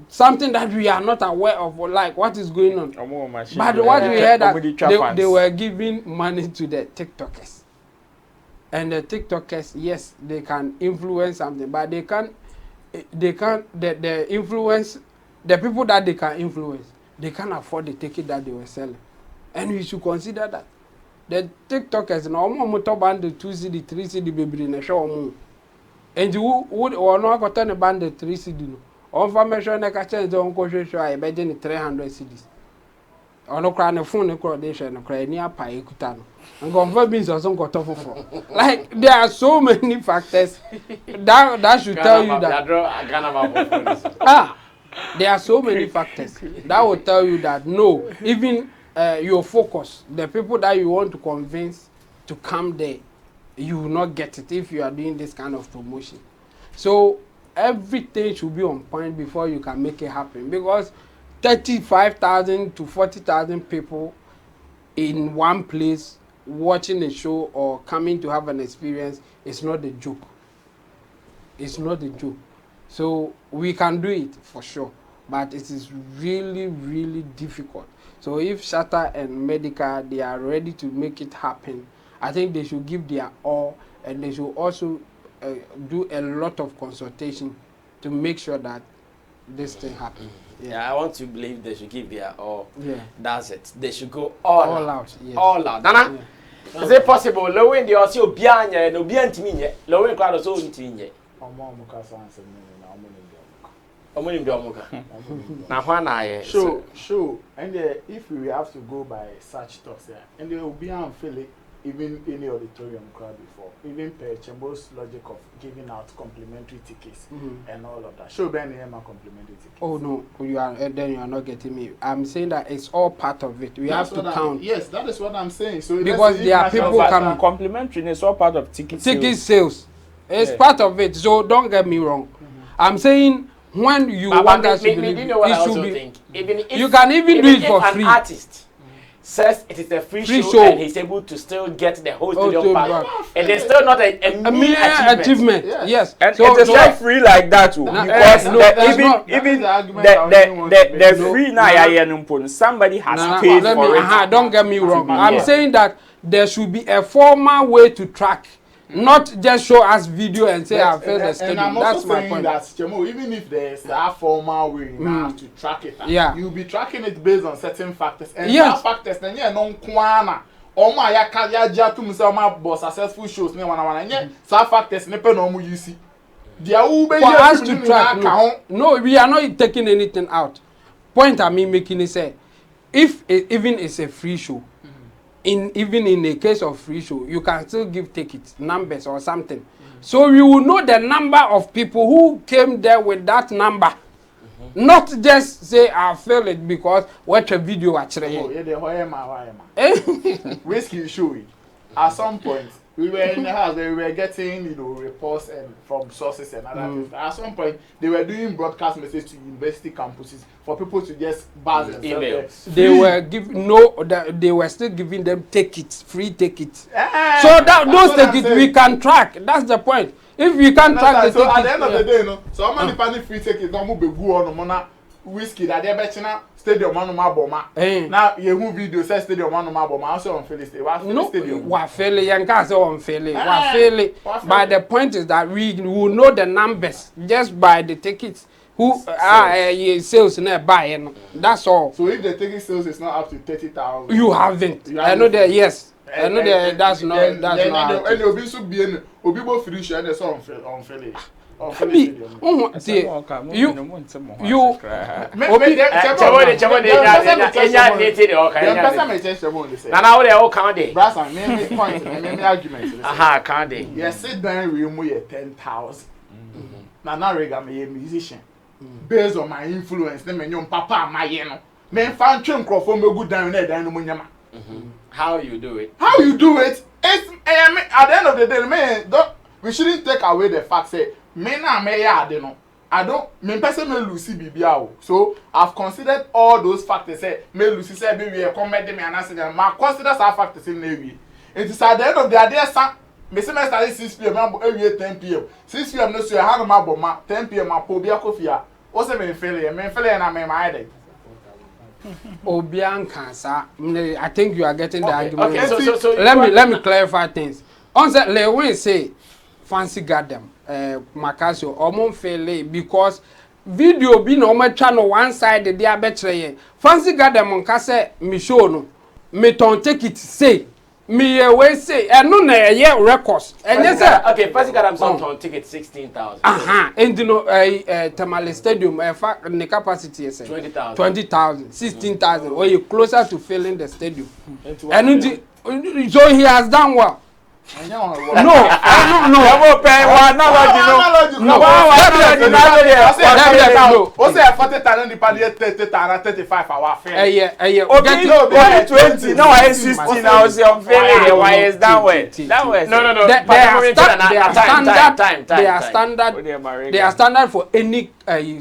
something that we are not aware of, or like what is going on? But what we heard that they were giving money to the TikTokers, and the TikTokers, yes, they can influence something, but they can't the influence, the people that they can influence, they can't afford the ticket that they were selling, and we should consider that the TikTokers now motor band the 2 CD 3 CD baby in a show, and you would or not got on a band the 3 CD no. On formation na catch the on show I bet 300 cedis. On no cry na phone na coordination na cry near pa ekuta no. And confirm means or some got for. Like there are so many factors that should tell you that there are so many factors that will tell you that no, even your focus, the people that you want to convince to come there, you will not get it if you are doing this kind of promotion. So everything should be on point before you can make it happen, because 35,000 to 40,000 people in one place watching a show or coming to have an experience is not a joke. It's not a joke. So we can do it for sure, but it is really, really difficult. So if Shatta and Medical, they are ready to make it happen, I think they should give their all, and they should also do a lot of consultation to make sure that this thing happens. Yeah, I want to believe they should give their all. Yeah. That's it. They should go all out. Yes. All out. Nana, is it possible? Lilwyn, the also Bianya, no Biantiminia, Lilwyn crowd is all in Now, when I show, and if we have to go by such talks, and there will be unfairly even any auditorium crowd before, even per Chamber's logic of giving out complimentary tickets and all of that. Show Ben Emma complimentary tickets. Oh no, then you are not getting me. I'm saying that it's all part of it. We have to count. Yes, that is what I'm saying. So because there are people coming. Complimentary is all part of ticket sales. It's part of it. So don't get me wrong. I'm saying when you want us to believe, it should be. Even if, you can even do it for free. An artist says it is a free show and he's able to still get the whole stadium back, and there's still not a mere achievement. Yes. And so, it is not free like that too, because even the free now somebody has paid for it. Don't get me wrong. I'm saying that there should be a formal way to track. Not just show us video and say I failed the stadium. And I'm that's also my saying point. that Chemo, even if there's a formal way now to track it, you'll be tracking it based on certain factors. And that factors, then no kwana. My ya to myself successful shows. Some factors never no you see. For us to track, no, we are not taking anything out. Point I mean making is say, if even it's a free show. Even in the case of free show, you can still give tickets, numbers or something. So you will know the number of people who came there with that number. Not just say I failed it because watch a video actually. Oh, yeah, Whiskey showing. At some point, we were in the house, we were getting reports and from sources and other things. At some point, they were doing broadcast messages to university campuses for people to just buzz and emails. They were still giving them tickets, free tickets. So those tickets we can track. That's the point. If we can't track the tickets, at the end of the day, so how many free tickets don't move go on whiskey that they bet stadium on my bomber. Now you video says stadium on my bomber. Also on Philly stadium. We're failing. You can't say on failing. We're failing. But the point is that we will know the numbers just by the tickets. Who sales nearby? That's all. So if the ticket sales is not up to 30,000, you haven't. I know that. Yes. I know that. That's not. And you'll be so being Obibo free and the on Philly. Yes, sit down, we move 10,000. Now, I'm a musician. Based on my influence, the men papa, my men found Trim Crawford go down there, Dynamo. How you do it? How you do it? It's at the end of the day, man. We shouldn't take away the fact that men are mayor. I don't mean person may Lucy BBO. So I've considered all those factors. Say may Lucy say we are comedy me and I said my considers our factors in Navy. It is at the end of the day, son. Me say me start 6 p.m. every 10 p.m. 6 p.m. no so I have my bomb 10 p.m. I pull be a coffee. What's me failure and I my headache. Obian cancer. I think you are getting the argument. Okay, so let me clarify things. On that, Lilwyn say fancy got them. Macasio or fairly because video be no more channel one side the dia betre. Fancy got them on case me show no. Me don't take it say. Me always say and no na ye records. And yes sir. Okay, fancy got them some ticket 16,000. And you know Tamale Stadium fact the capacity is 20,000, 16,000 or you closer to filling the stadium. And so he has done well. No. What's that 40,000 the 35 hour fair? Okay, 20. No, I 16 hours on fair. Why is that way? That way. No. They are standard for any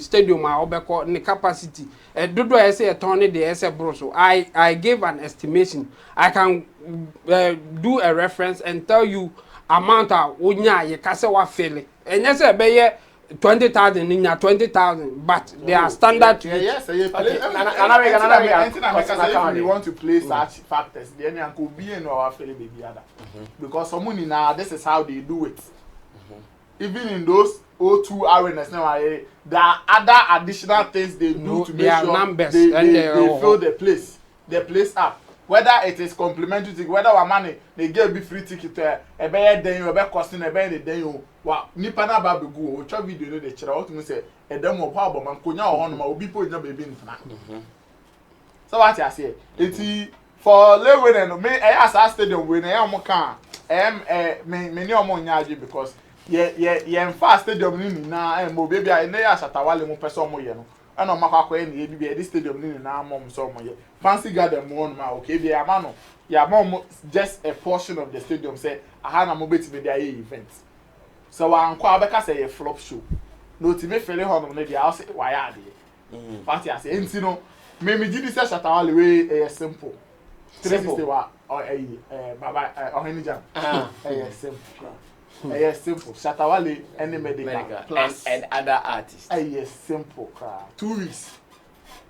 stadium or any capacity. Dodo I say a Tony the S bro. So I gave an estimation. I can do a reference and tell you amount of unya ye kase wa fele. And yes, be 20,000 in 20,000, but they are standard. Yes, if we want to play such factors, then could be in our fele baby other. Because someone in this is how they do it. even in those O2 arenas now, there are other additional things they do to make sure numbers they fill the place up. Whether it is complimentary ticket, whether our money they give be free ticket to a better day or better costing a better day. Wow, nipa na ba be go. Try video no dey chira. What me say? E dem wo pa man konya o hono ma obi po nya baby nfana. So what I say? Eti for Lilwyn and me as stadium we na am kan me ni omo nya age because ye fast stadium ni na mo baby I na ya Shatta Wale mo person mo ye no. Ana makwa kwa ni ebi this stadium ni na mom so mo ye. Fancy garden mo ma okay be ama no. Ya mom just a portion of the stadium say aha na mo beti be there event. So anko abeka say a flop show. No ti me fele hono na dia say why ade. Party say enti no me gidi say Shatta Wale we simple. 360 wa baba ohenijam. Simple. Simple. Shatta Wale any medical plus and other artists. Simple. 2 weeks.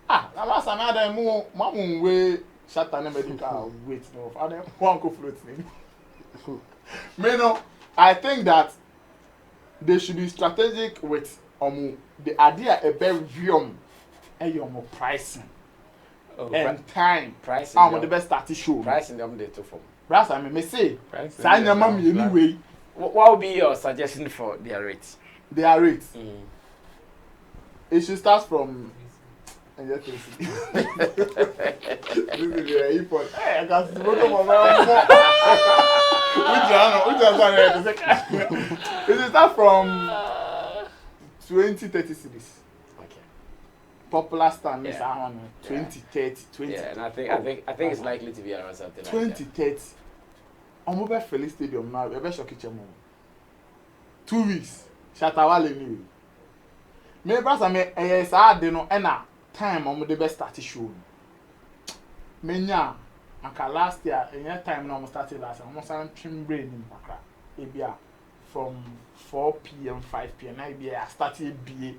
Na mas another mo mamu we Shatta na medical wait no. Father one go float me. Me no, I think that they should be strategic with the idea about review pricing and time. Pricing. The best start show. Pricing them they to form. Brass I me say. Say na mam anyway. What would be your suggestion for their rates? Their rates. It should start from. This is the import. Hey, I got to go to which it should start from 20-30 cities. Okay. Popular stand is around 20-30, 20. Yeah, and I think it's likely to be around something like 20-30. I'm over Felice Stadium now. Ebe shock kitchen 2 weeks. Shatta Wale anyway. Me brasa me sa de no na time I'm the best start show. Me nya aka last year time na I'm started last year. I'm san trim brain in pakra. Ebia from 4 p.m. 5 p.m. I be I started BA.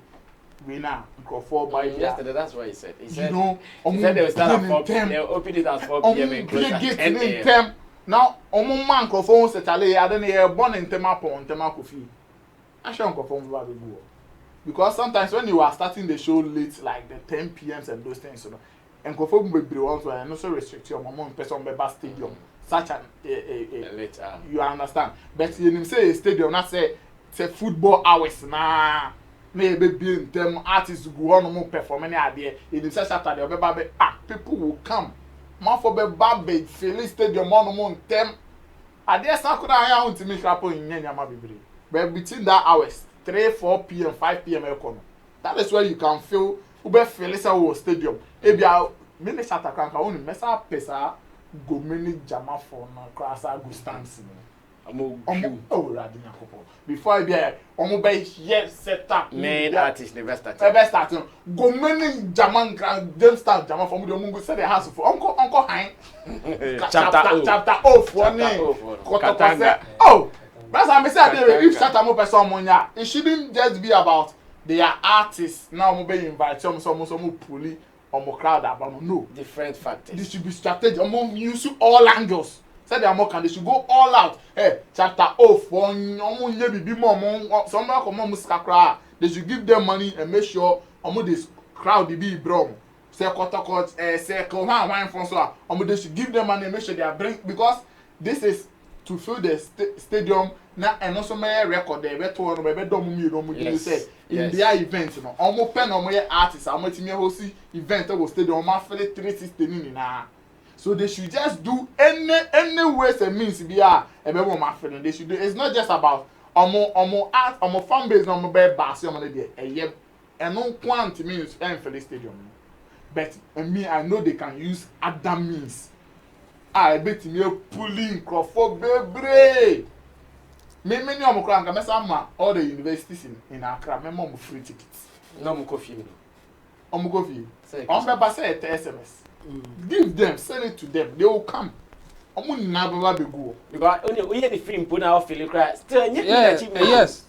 We now go 4 by yesterday. That's what he said. He said, you know, he said they will start at 4 p.m. They will open it at 4 p.m. and close at 10 a.m. Now, man microphone set ale I don't hear born in tema coffee. I show microphone about the go. Because sometimes when you are starting the show late, like the 10 p.m. and those things, you know, and microphone will be ones where no so restrict your mom person be stadium. Such an later. You understand? But you say a stadium, not say football hours nah. Maybe being them artists go on more perform any idea. In say Saturday, people will come. Man for be bad Felice Stadium on more them. Idea sa could I want to make happen in Nyama Bibri. But between that hours, 3-4 p.m. 5 p.m. that is where you can feel Ube Felice Stadium. Ebia many Shatta can only mess up pesa go many jama for no class go stands. Before I be here set up main artist never started. Go many German them start German from the Mungu say the house for Uncle Hein. Chapter off one name. Oh, that's how I say if Shatta mo person monya, it shouldn't just be about their artists now mo be invite some puli or mo crowd about no different factors. This should be strategic. Use all angles. Said they are more can they should go all out. Hey, Shatta for somebody come on muska. They should give them money and make sure this crowd be brom. Say court say wine from so they should give them money and make sure they are bring because this is to fill the stadium na and also my record there beto no be dom you say in their events no omo pen omo artists amatimi host event go stadium ma fill 360 ni na. So they should just do any ways and means be they should do. It's not just about art fan base no be bass there. And no quantity means Felice Stadium. But me I know they can use other means. I bet me pulling crowd bebre. Me many all the universities in Accra me mom free tickets. No mo coffee. Say SMS. Give them, send it to them. They will come. Never be go. Because only the free put now feel cry. Still, yes.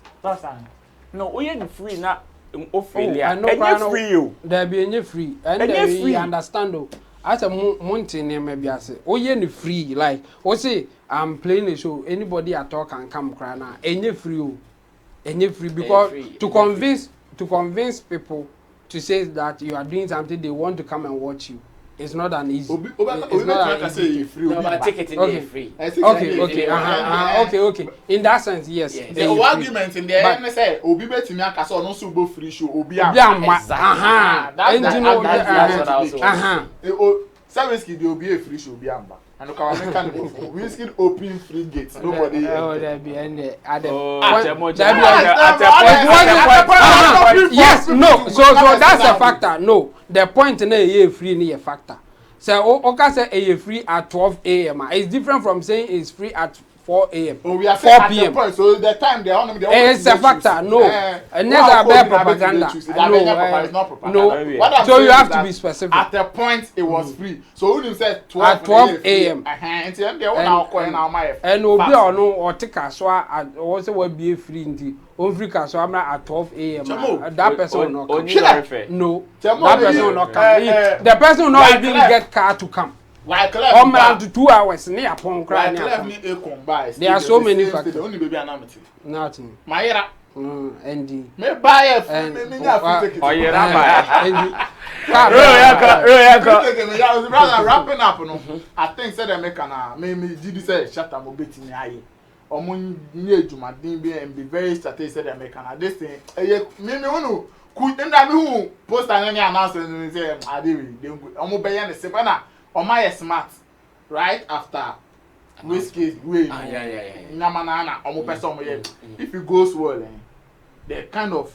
No, we are free now. I know free you. There be any free, and you understand though. As a mountain name maybe I say, oh yeah, free like. Say I'm playing a show. Anybody at all can come cry now. Any free. any free because to convince people to say that you are doing something they want to come and watch you. It's not an easy. It's not an easy free. No, but ticket is free. Okay. In that sense, yes. The argument in the end say obi betimi akasa ono so go free show obi am. That's Service the obi a free show obi am. And look our mechanic we still open free gates. Nobody. Oh, there be and yes, no. So that's a factor. No, the point in a free ni a factor. So okay say a free at 12 a.m. It's different from saying it's free at 4 a.m. Oh, we are 4 p.m. Point, so the time they are on it's a factor. No, never bear propaganda. No. So you have to be specific. At the point it was free. So when you said 12 a.m. And obi ono or take aswa also will be free in free aswa at 12 a.m. That person will not come. No, that person will not come. The person will not even get car to come. Like to 2 hours near Pong Cry. There are so many factors. Only baby anonymity. Nothing. Myra. Andy. May buy a wrapping up. I think said American maybe did say Shatta mo beti ni aye. Omo nye adwumaden bi and be very strategic said American. This thing me unu ku nda me hu post an announcement say adewi omo be yan se na Omaya smart, right after whiskey way. Namanana, if it goes well, the kind of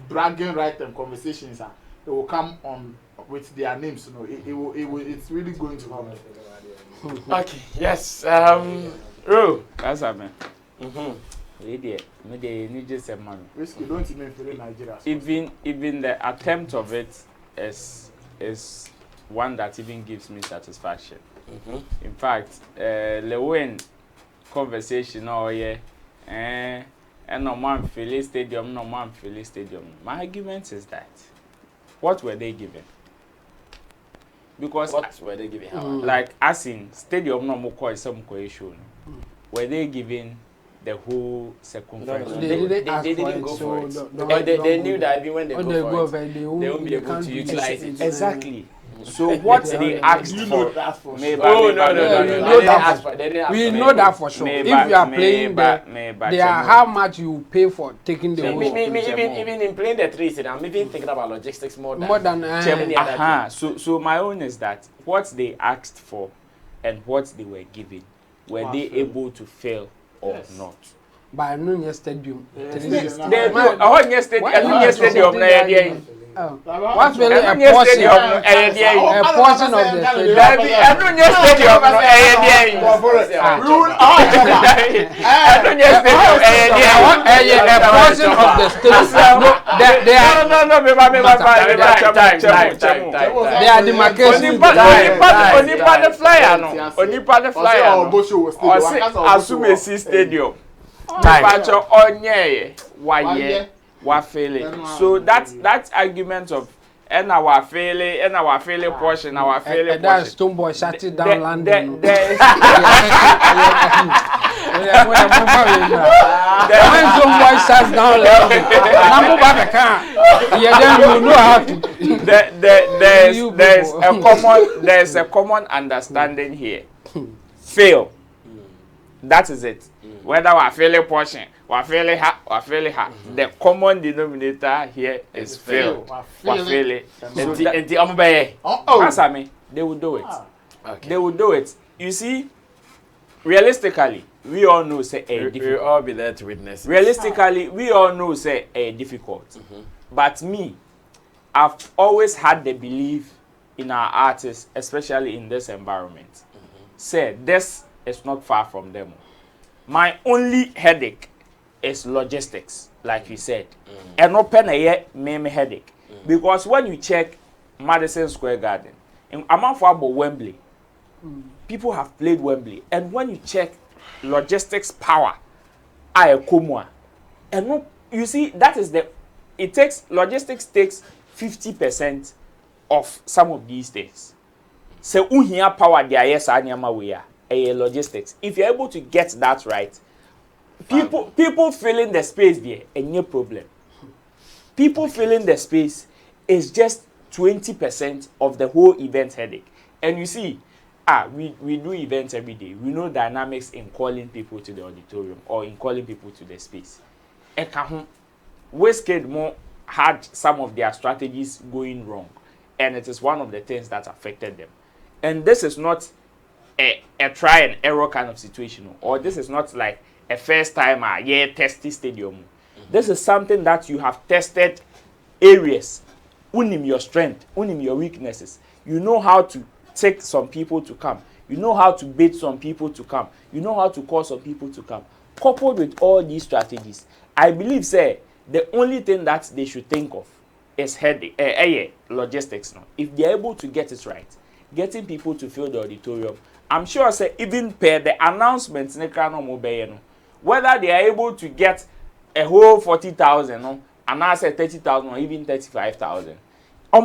bragging right and conversations they will come on with their names. It's really going to happen. Okay, yes. That's man. Maybe just a man. Whiskey don't even feel Nigeria. Even the attempt of it is one that even gives me satisfaction. In fact, Lilwyn conversation and no man Philly Stadium, no man Philly Stadium. My argument is that what were they given? Because what were they giving? Like as in stadium no more some cohesion. Were they given the whole circumference? No, they didn't go for it. They knew that even when they go for it, they won't be able to utilize it. Exactly. So what they asked for? We know that for sure. If you are playing they are how much you pay for taking the even in playing the trees, I'm even thinking about logistics more than So my own is that what they asked for and what they were given, were they able to fail or not? By Nunya Stadium. Stadium. What's really a portion of the they are demarcation. So that argument of and our failure portion, our failure portion. That's Stonebwoy shut it down London. When Stonebwoy shuts down London, number back a car. You know how to. There's a common understanding here. Fail. That is it. Whether our failure portion. The common denominator here is fail. Sammy, they will do it. Okay. They will do it. You see, realistically, we all know say difficult. We all be there to witness. Realistically, we all know say difficult. But me, I've always had the belief in our artists, especially in this environment. Say this is not far from them. My only headache is logistics, like you said. And open a year main headache. Because when you check Madison Square Garden, in amount for Wembley, people have played Wembley. And when you check logistics power, and you see that is logistics takes 50% of some of these things. So unhia power there yes anyama we are logistics. If you're able to get that right, people filling the space there, and no problem. People filling the space is just 20% of the whole event headache. And you see, we do events every day. We know dynamics in calling people to the auditorium or in calling people to the space. Wizkid more had some of their strategies going wrong, and it is one of the things that affected them. And this is not a try and error kind of situation, or this is not like a first time testy stadium. This is something that you have tested areas, unim your strength, unim your weaknesses. You know how to take some people to come. You know how to bait some people to come. You know how to call some people to come. Coupled with all these strategies, I believe, say, the only thing that they should think of is logistics now. If they are able to get it right, getting people to fill the auditorium, I'm sure, say, even per the announcements, whether they are able to get a whole 40,000, and I say 30,000 or even 35,000. To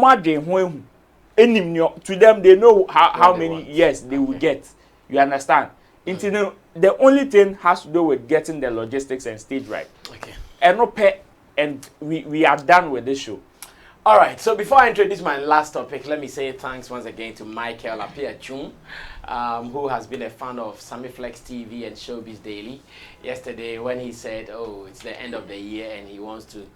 them, they know how many years they will get. You understand? The only thing has to do with getting the logistics and stage right. Okay. And we are done with this show. All right, so before I introduce my last topic, let me say thanks once again to Michael Appiah-Chung, who has been a fan of Sammy Flex TV and Showbiz Daily. Yesterday, when he said, oh, it's the end of the year and he wants to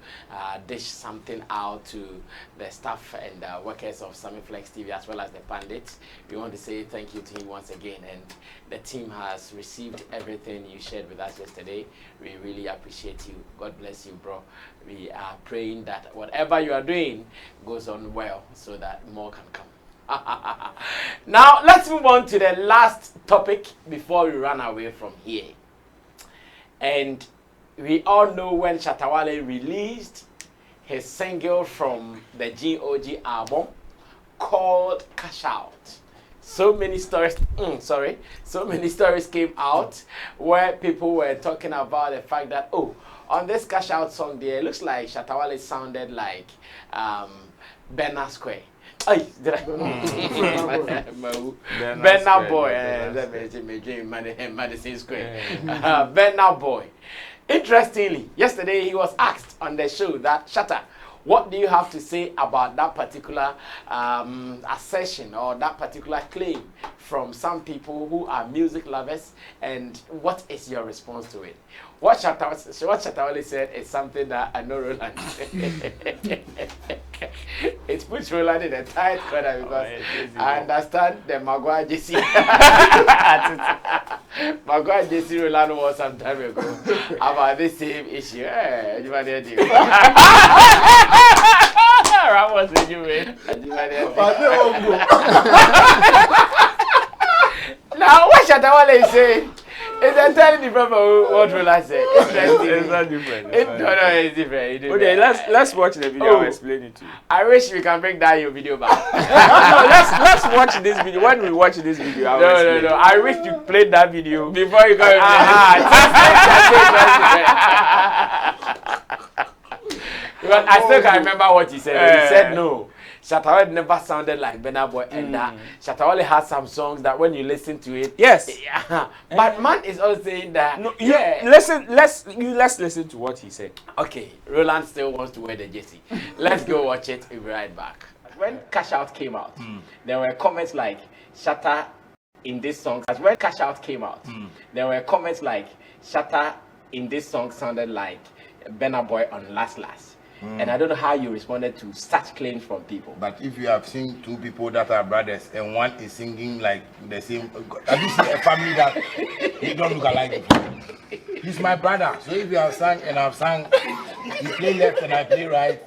dish something out to the staff and workers of Sammy Flex TV as well as the pundits, we want to say thank you to him once again. And the team has received everything you shared with us yesterday. We really appreciate you. God bless you, bro. We are praying that whatever you are doing goes on well so that more can come. Now, let's move on to the last topic before we run away from here. And we all know when Shatta Wale released his single from the GOG album called Cash Out. So many stories, so many stories came out where people were talking about the fact that, oh, on this Cash Out song there, it looks like Shatta Wale sounded like Burna Square. Ay, did I? Burna Boy, Madison Square. Burna Boy. Interestingly, yesterday he was asked on the show that, Shatta, what do you have to say about that particular assertion or that particular claim from some people who are music lovers, and what is your response to it? What Shatta Wale said is something that I know Roland. It puts Roland in a tight corner because I understand the Maguire JC. Maguire JC Roland was some time ago about this same issue. What did you mean? Now, what Shatta Wale is saying is entirely different from what Roland said. It's not different. It's different. Okay, let's watch the video and explain it to you. I wish we can bring that your video back. No, let's watch this video. When we watch this video, No. I wish you played that video before you go. Because I still can remember what he said. He said no. Shatta Wale never sounded like Burna Boy, and that Shatta Wale has some songs that when you listen to it, yes. But man is also saying that. No, let's listen to what he said. Okay, Roland still wants to wear the jersey. Let's go watch it. We'll be right back. When Cash Out came out, there were comments like Shatta in this song. As when Cash Out came out, there were comments like Shatta in this song sounded like Burna Boy on Last Last. And I don't know how you responded to such claims from people. But if you have seen two people that are brothers and one is singing like the same, have you seen a family that they don't look alike? He's my brother. So if you have sung and I've sung, you play left and I play right,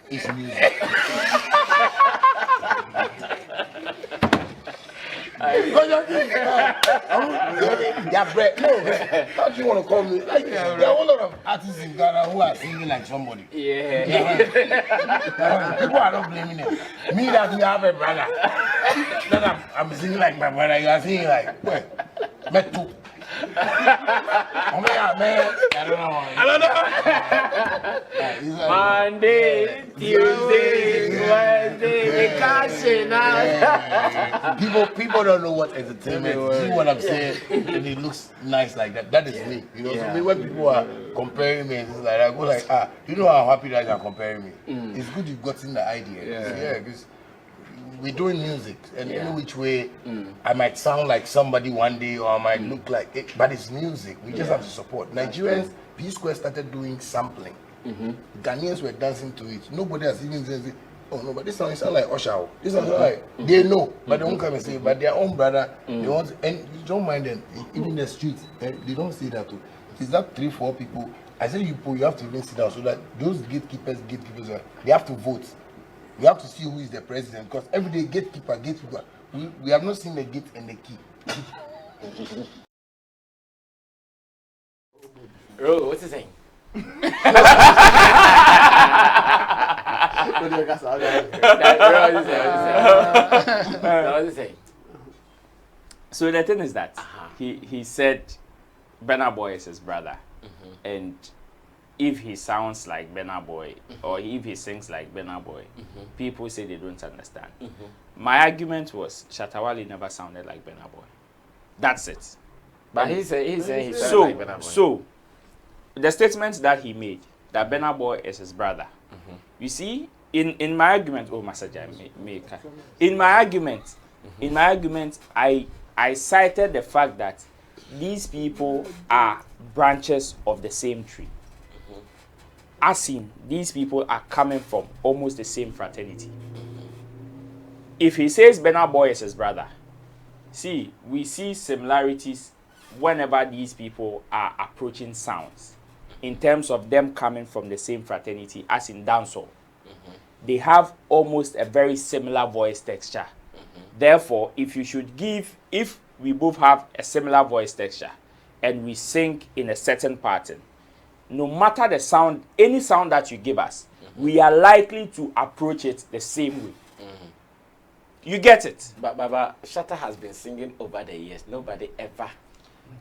it's music. Yeah, Brett. No, how do you want to call me? Like, there are a lot of artists in Ghana who are singing like somebody. Yeah. People are not blaming them. Me that you have a brother. That I'm singing like my brother. You are singing like, well, met two. Oh man, I don't know. Monday, Tuesday, Wednesday, we can't People don't know what entertainment is. See what I'm saying? And it looks nice like that. That is me. You know, so when people are comparing me, it's like I go like, you know how happy that you're comparing me. It's good you've gotten the idea. Because we're doing music, and in which way I might sound like somebody one day, or I might look like it, but it's music. We just have to support. Nigerians, P-Square started doing sampling. Ghanaians were dancing to it. Nobody has even said, oh no, but this song sounds like Osha. This song sounds like they know, but they won't come and say, but their own brother, they want, and you don't mind them, even in the streets, they don't say that too. It's that 3-4 people. I say you have to even sit down so that those gatekeepers, they have to vote. We have to see who is the president, because every day gatekeeper. We have not seen the gate and the key. Bro, what's he saying? So the thing is that he said Burna Boy is his brother, and if he sounds like Burna Boy or if he sings like Burna Boy, people say they don't understand. My argument was Shatta Wale never sounded like Burna Boy. That's it. But he said he sounded like Burna Boy. So the statement that he made that Burna Boy is his brother. You see, in my argument, in my argument, I cited the fact that these people are branches of the same tree. As in, these people are coming from almost the same fraternity. If he says Burna Boy is his brother, see, we see similarities whenever these people are approaching sounds in terms of them coming from the same fraternity, as in dancehall. They have almost a very similar voice texture. Therefore, if we both have a similar voice texture and we sing in a certain pattern, no matter the sound, any sound that you give us, we are likely to approach it the same way. You get it? But Shatta has been singing over the years. Nobody ever.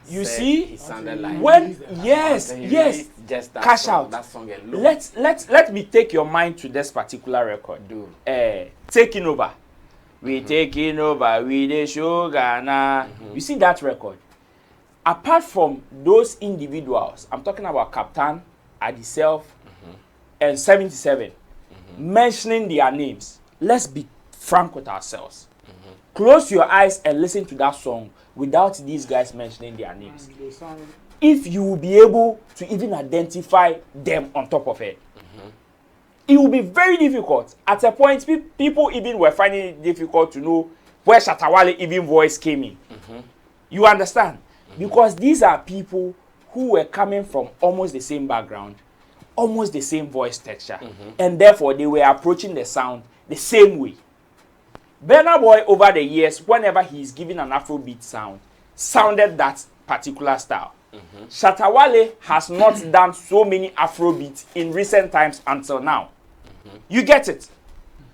You see, he sounded like when just that cash song, out. That song alone. Let me take your mind to this particular record. Taking over. We taking over. We the show Ghana. You see that record? Apart from those individuals, I'm talking about Captain, Adiself, and 77, mentioning their names. Let's be frank with ourselves. Close your eyes and listen to that song without these guys mentioning their names. If you will be able to even identify them on top of it, it will be very difficult. At a point, people even were finding it difficult to know where Shatta Wale even voice came in. You understand? Because these are people who were coming from almost the same background, almost the same voice texture, and therefore they were approaching the sound the same way. Burna Boy, over the years, whenever he's given an Afrobeat sound, sounded that particular style. Shatta Wale has not done so many Afrobeats in recent times until now. You get it?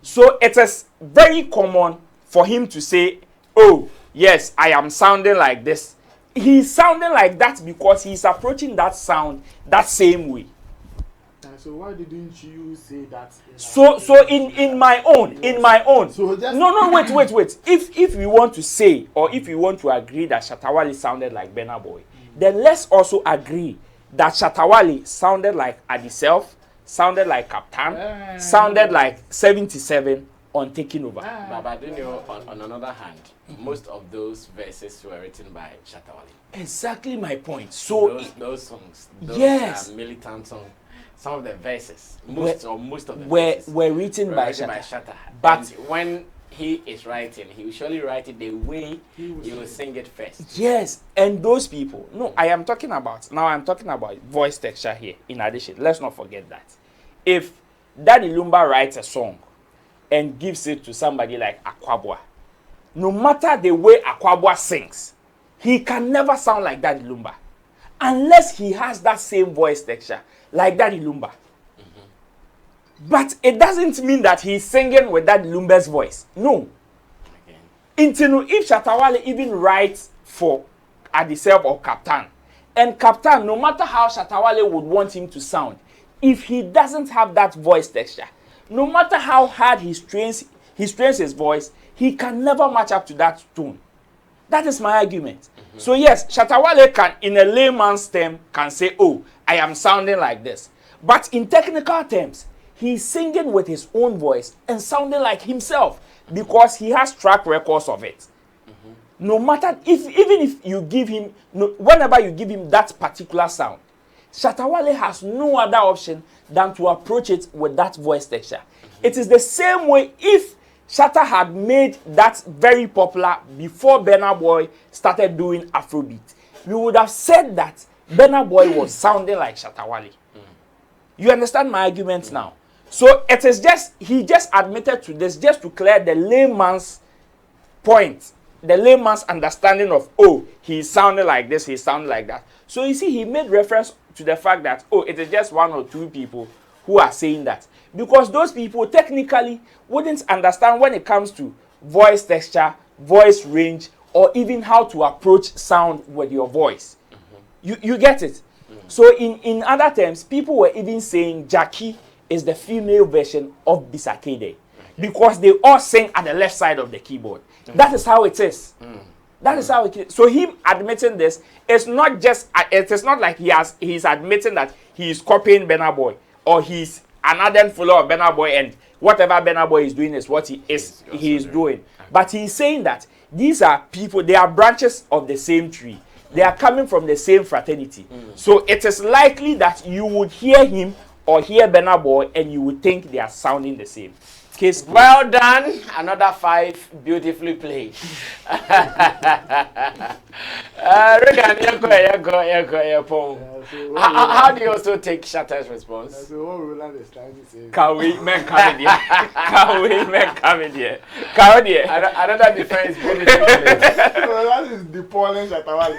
So it is very common for him to say, oh, yes, I am sounding like this. He's sounding like that because he's approaching that sound that same way. So why didn't you say that? So in my own. So wait. If we want to say, or if we want to agree that Shatta Wale sounded like Burna Boy, then let's also agree that Shatta Wale sounded like Adiself, sounded like Captain, sounded like 77 on Taking Over. But you know, on another hand, most of those verses were written by Shatta Wale. Exactly my point. So those songs, yes, militant songs. Some of the verses, most of the verses were written by Shatta. But and when he is writing, he will surely write it the way he will sing it first. Yes, and those people. No, I'm talking about voice texture here. In addition, let's not forget that if Daddy Lumba writes a song and gives it to somebody like Aquabwa, no matter the way Aquabwa sings, he can never sound like Daddy Lumba unless he has that same voice texture like Daddy Lumba. But it doesn't mean that he's singing with Daddy Lumba's voice. No. If Shatta Wale even writes for Adiself or Captain, and Captain, no matter how Shatta Wale would want him to sound, if he doesn't have that voice texture, no matter how hard he strains he strains his voice, he can never match up to that tone. That is my argument. So yes, Shatta Wale can, in a layman's term, can say, oh, I am sounding like this. But in technical terms, he's singing with his own voice and sounding like himself because he has track records of it. No matter, even if you give him, whenever you give him that particular sound, Shatta Wale has no other option than to approach it with that voice texture. It is the same way if Shatta had made that very popular before Burna Boy started doing Afrobeat. We would have said that Burna Boy was sounding like Shatta Wale. You understand my argument now? So it is just, he just admitted to this just to clear the layman's point, the layman's understanding of, oh, he's sounding like this, he's sounding like that. So you see, he made reference to the fact that, oh, it is just 1 or 2 people who are saying that. Because those people technically wouldn't understand when it comes to voice texture, voice range, or even how to approach sound with your voice. You get it? So in other terms, people were even saying Jackie is the female version of Bisakede. Because they all sing at the left side of the keyboard. That is how it is. That is how it is. So him admitting this, it's not just, it is not like he's admitting that he is copying Burna Boy or he's another follower of Burna Boy and whatever Burna Boy is doing is what he is doing. Okay. But he's saying that these are people, they are branches of the same tree. They are coming from the same fraternity. So it is likely that you would hear him or hear Burna Boy and you would think they are sounding the same. Case well done. Another 5 beautifully played. How do you also take Shatta's response? So what Roland is trying to say. Can we men come in here? Can we men come in here? Come in here. Another defense beautifully played. Roland is deploying Shatta Wale.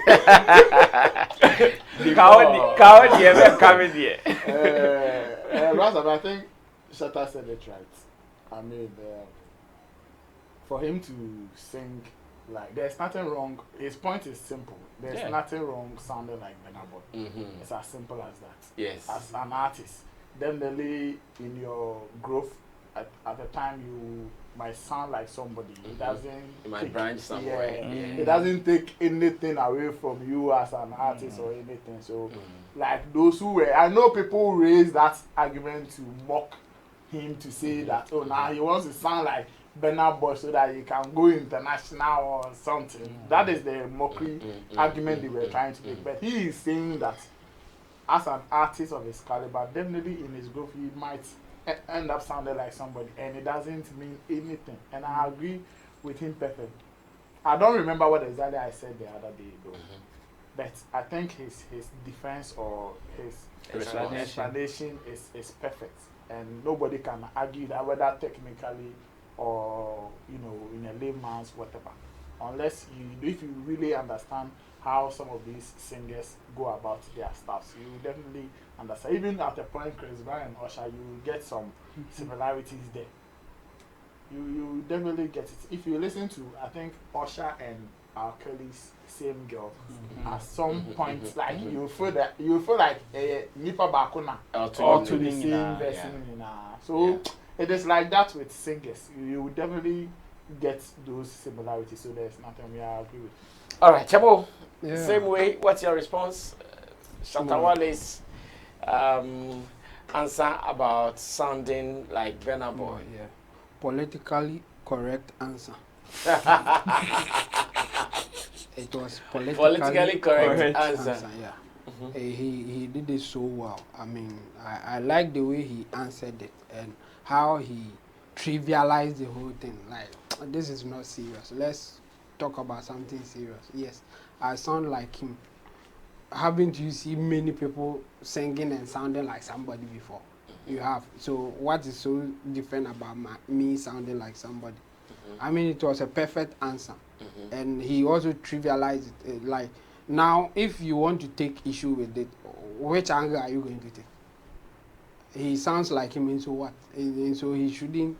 Come in here. I think Shatta said it right. I mean, for him to sing, like, there's nothing wrong. His point is simple. There's nothing wrong sounding like Burna Boy. It's as simple as that. Yes. As an artist, definitely in your growth, at the time you might sound like somebody. It doesn't. You might branch somewhere. It doesn't take anything away from you as an artist or anything. So, like those who were, I know people raise that argument to mock him, to say that, oh, now he wants to sound like Burna Boy so that he can go international or something. That is the mockery argument they were trying to make. But he is saying that as an artist of his caliber, definitely in his growth, he might end up sounding like somebody, and it doesn't mean anything. And I agree with him perfectly. I don't remember what exactly I said the other day, though. But I think his defense or his explanation is perfect. And nobody can argue that whether technically or, you know, in a layman's whatever. Unless if you really understand how some of these singers go about their stuff, you definitely understand. Even at the point Chris Brown and Usher, you get some similarities there. You definitely get it. If you listen to, I think, Usher and R. Kelly's Same Girl, at some point, like you feel like Nipa Bakuna or to the same person. So it is like that with singers. You will definitely get those similarities. So there's nothing we agree with. All right, Chabo. Same way. What's your response? Shatta Wale's answer about sounding like Burna Boy. Politically correct answer. It was politically correct answer. He did it so well. I mean, I like the way he answered it and how he trivialized the whole thing. Like, this is not serious. Let's talk about something serious. Yes, I sound like him. Haven't you seen many people singing and sounding like somebody before? You have. So what is so different about me sounding like somebody? I mean, it was a perfect answer. And he also trivialized it. Like, now, if you want to take issue with it, which angle are you going to take? He sounds like him, and so what? And so he shouldn't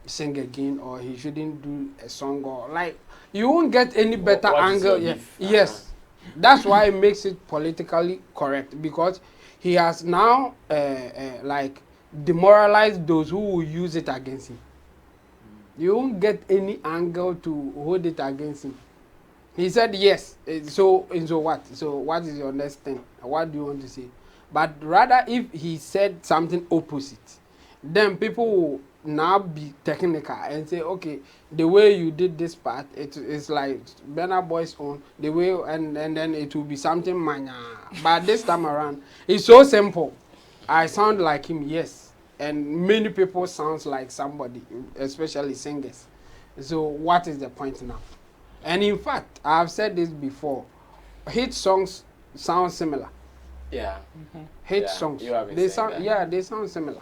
sing again, or he shouldn't do a song, or like, you won't get any better angle. Yes. That's why it makes it politically correct, because he has now like demoralized those who will use it against him. You won't get any angle to hold it against him. He said yes. So what? So what is your next thing? What do you want to say? But rather, if he said something opposite, then people will now be technical and say, okay, the way you did this part, it's like Burna Boy's own. The way and then it will be something mania. But this time around, it's so simple. I sound like him, yes, and many people sounds like somebody, especially singers. So what is the point now? And in fact, I've said this before. Hit songs sound similar. Yeah. Hit songs. They sound that. Yeah, they sound similar.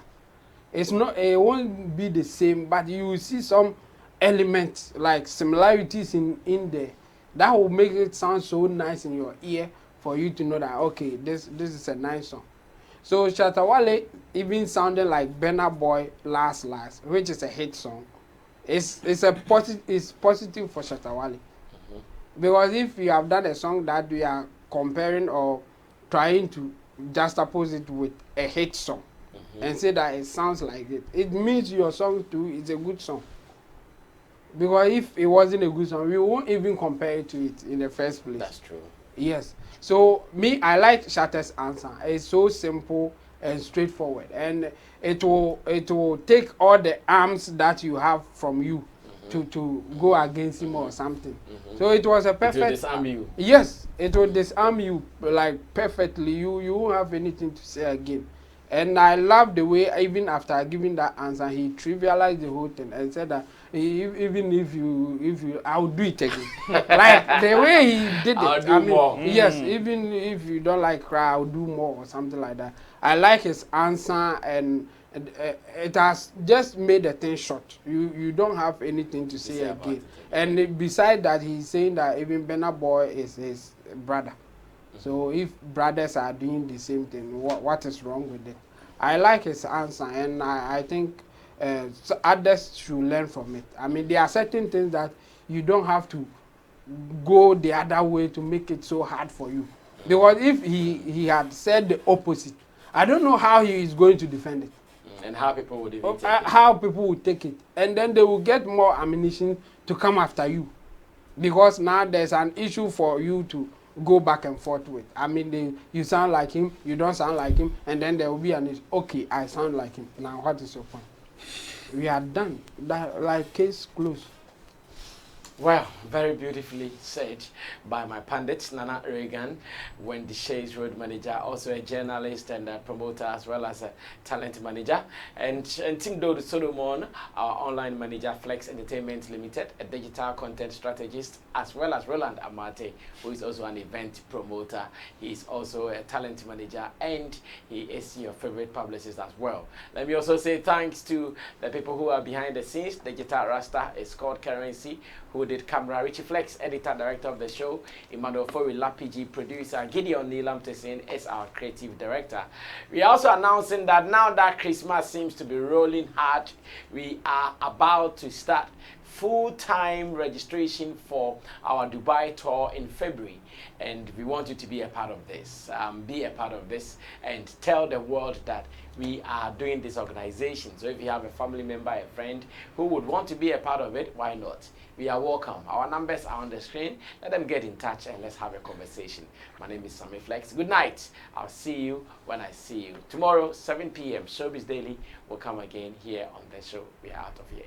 It's not. It won't be the same, but you will see some elements like similarities in there that will make it sound so nice in your ear for you to know that okay, this is a nice song. So Shatta Wale even sounding like Burna Boy Last, which is a hit song. It's positive for Shatta Wale. Because if you have done a song that we are comparing or trying to juxtapose it with a hit song and say that it sounds like it, it means your song too is a good song. Because if it wasn't a good song, we won't even compare it to it in the first place. That's true. Yes. So me, I like Shatta's answer. It's so simple and straightforward, and it will take all the arms that you have from you to go against him or something. So it was a perfect. It will disarm you. Yes, it will disarm you like perfectly. You won't have anything to say again. And I love the way even after giving that answer, he trivialized the whole thing and said that even if you, I'll do it again. Like the way he did it. I'll do more. Yes, even if you don't like cry, I'll do more or something like that. I like his answer, and it has just made the thing short. You don't have anything to say again. And beside that, he's saying that even Burna Boy is his brother. So if brothers are doing the same thing, what is wrong with it? I like his answer, and I think others should learn from it. I mean, there are certain things that you don't have to go the other way to make it so hard for you. Because if he had said the opposite, I don't know how he is going to defend it. And how people would even take it. How people would take it. And then they will get more ammunition to come after you. Because now there's an issue for you to go back and forth with. I mean, you sound like him, you don't sound like him, and then there will be an issue. Okay, I sound like him. Now, what is your point? We are done. That, like, case closed. Well, very beautifully said by my pundit, Nana Reagan, when the Shay's road manager, also a journalist and a promoter, as well as a talent manager. And Tim Dodo Solomon, our online manager, Flex Entertainment Limited, a digital content strategist, as well as Roland Amate, who is also an event promoter. He is also a talent manager, and he is your favorite publicist as well. Let me also say thanks to the people who are behind the scenes. Digital Rasta is called Currency, who did camera, Richie Flex, editor, director of the show, Emmanuel Forila, PG, producer, Gideon Neelam Tessin is our creative director. We are also announcing that now that Christmas seems to be rolling hard, we are about to start full-time registration for our Dubai tour in February, and we want you to be a part of this. Be a part of this and tell the world that we are doing this organization. So if you have a family member, a friend who would want to be a part of it, why not? We are welcome. Our numbers are on the screen. Let them get in touch and let's have a conversation. My name is Sammy Flex. Good night. I'll see you when I see you. Tomorrow, 7 p.m., Showbiz Daily will come again here on the show. We are out of here.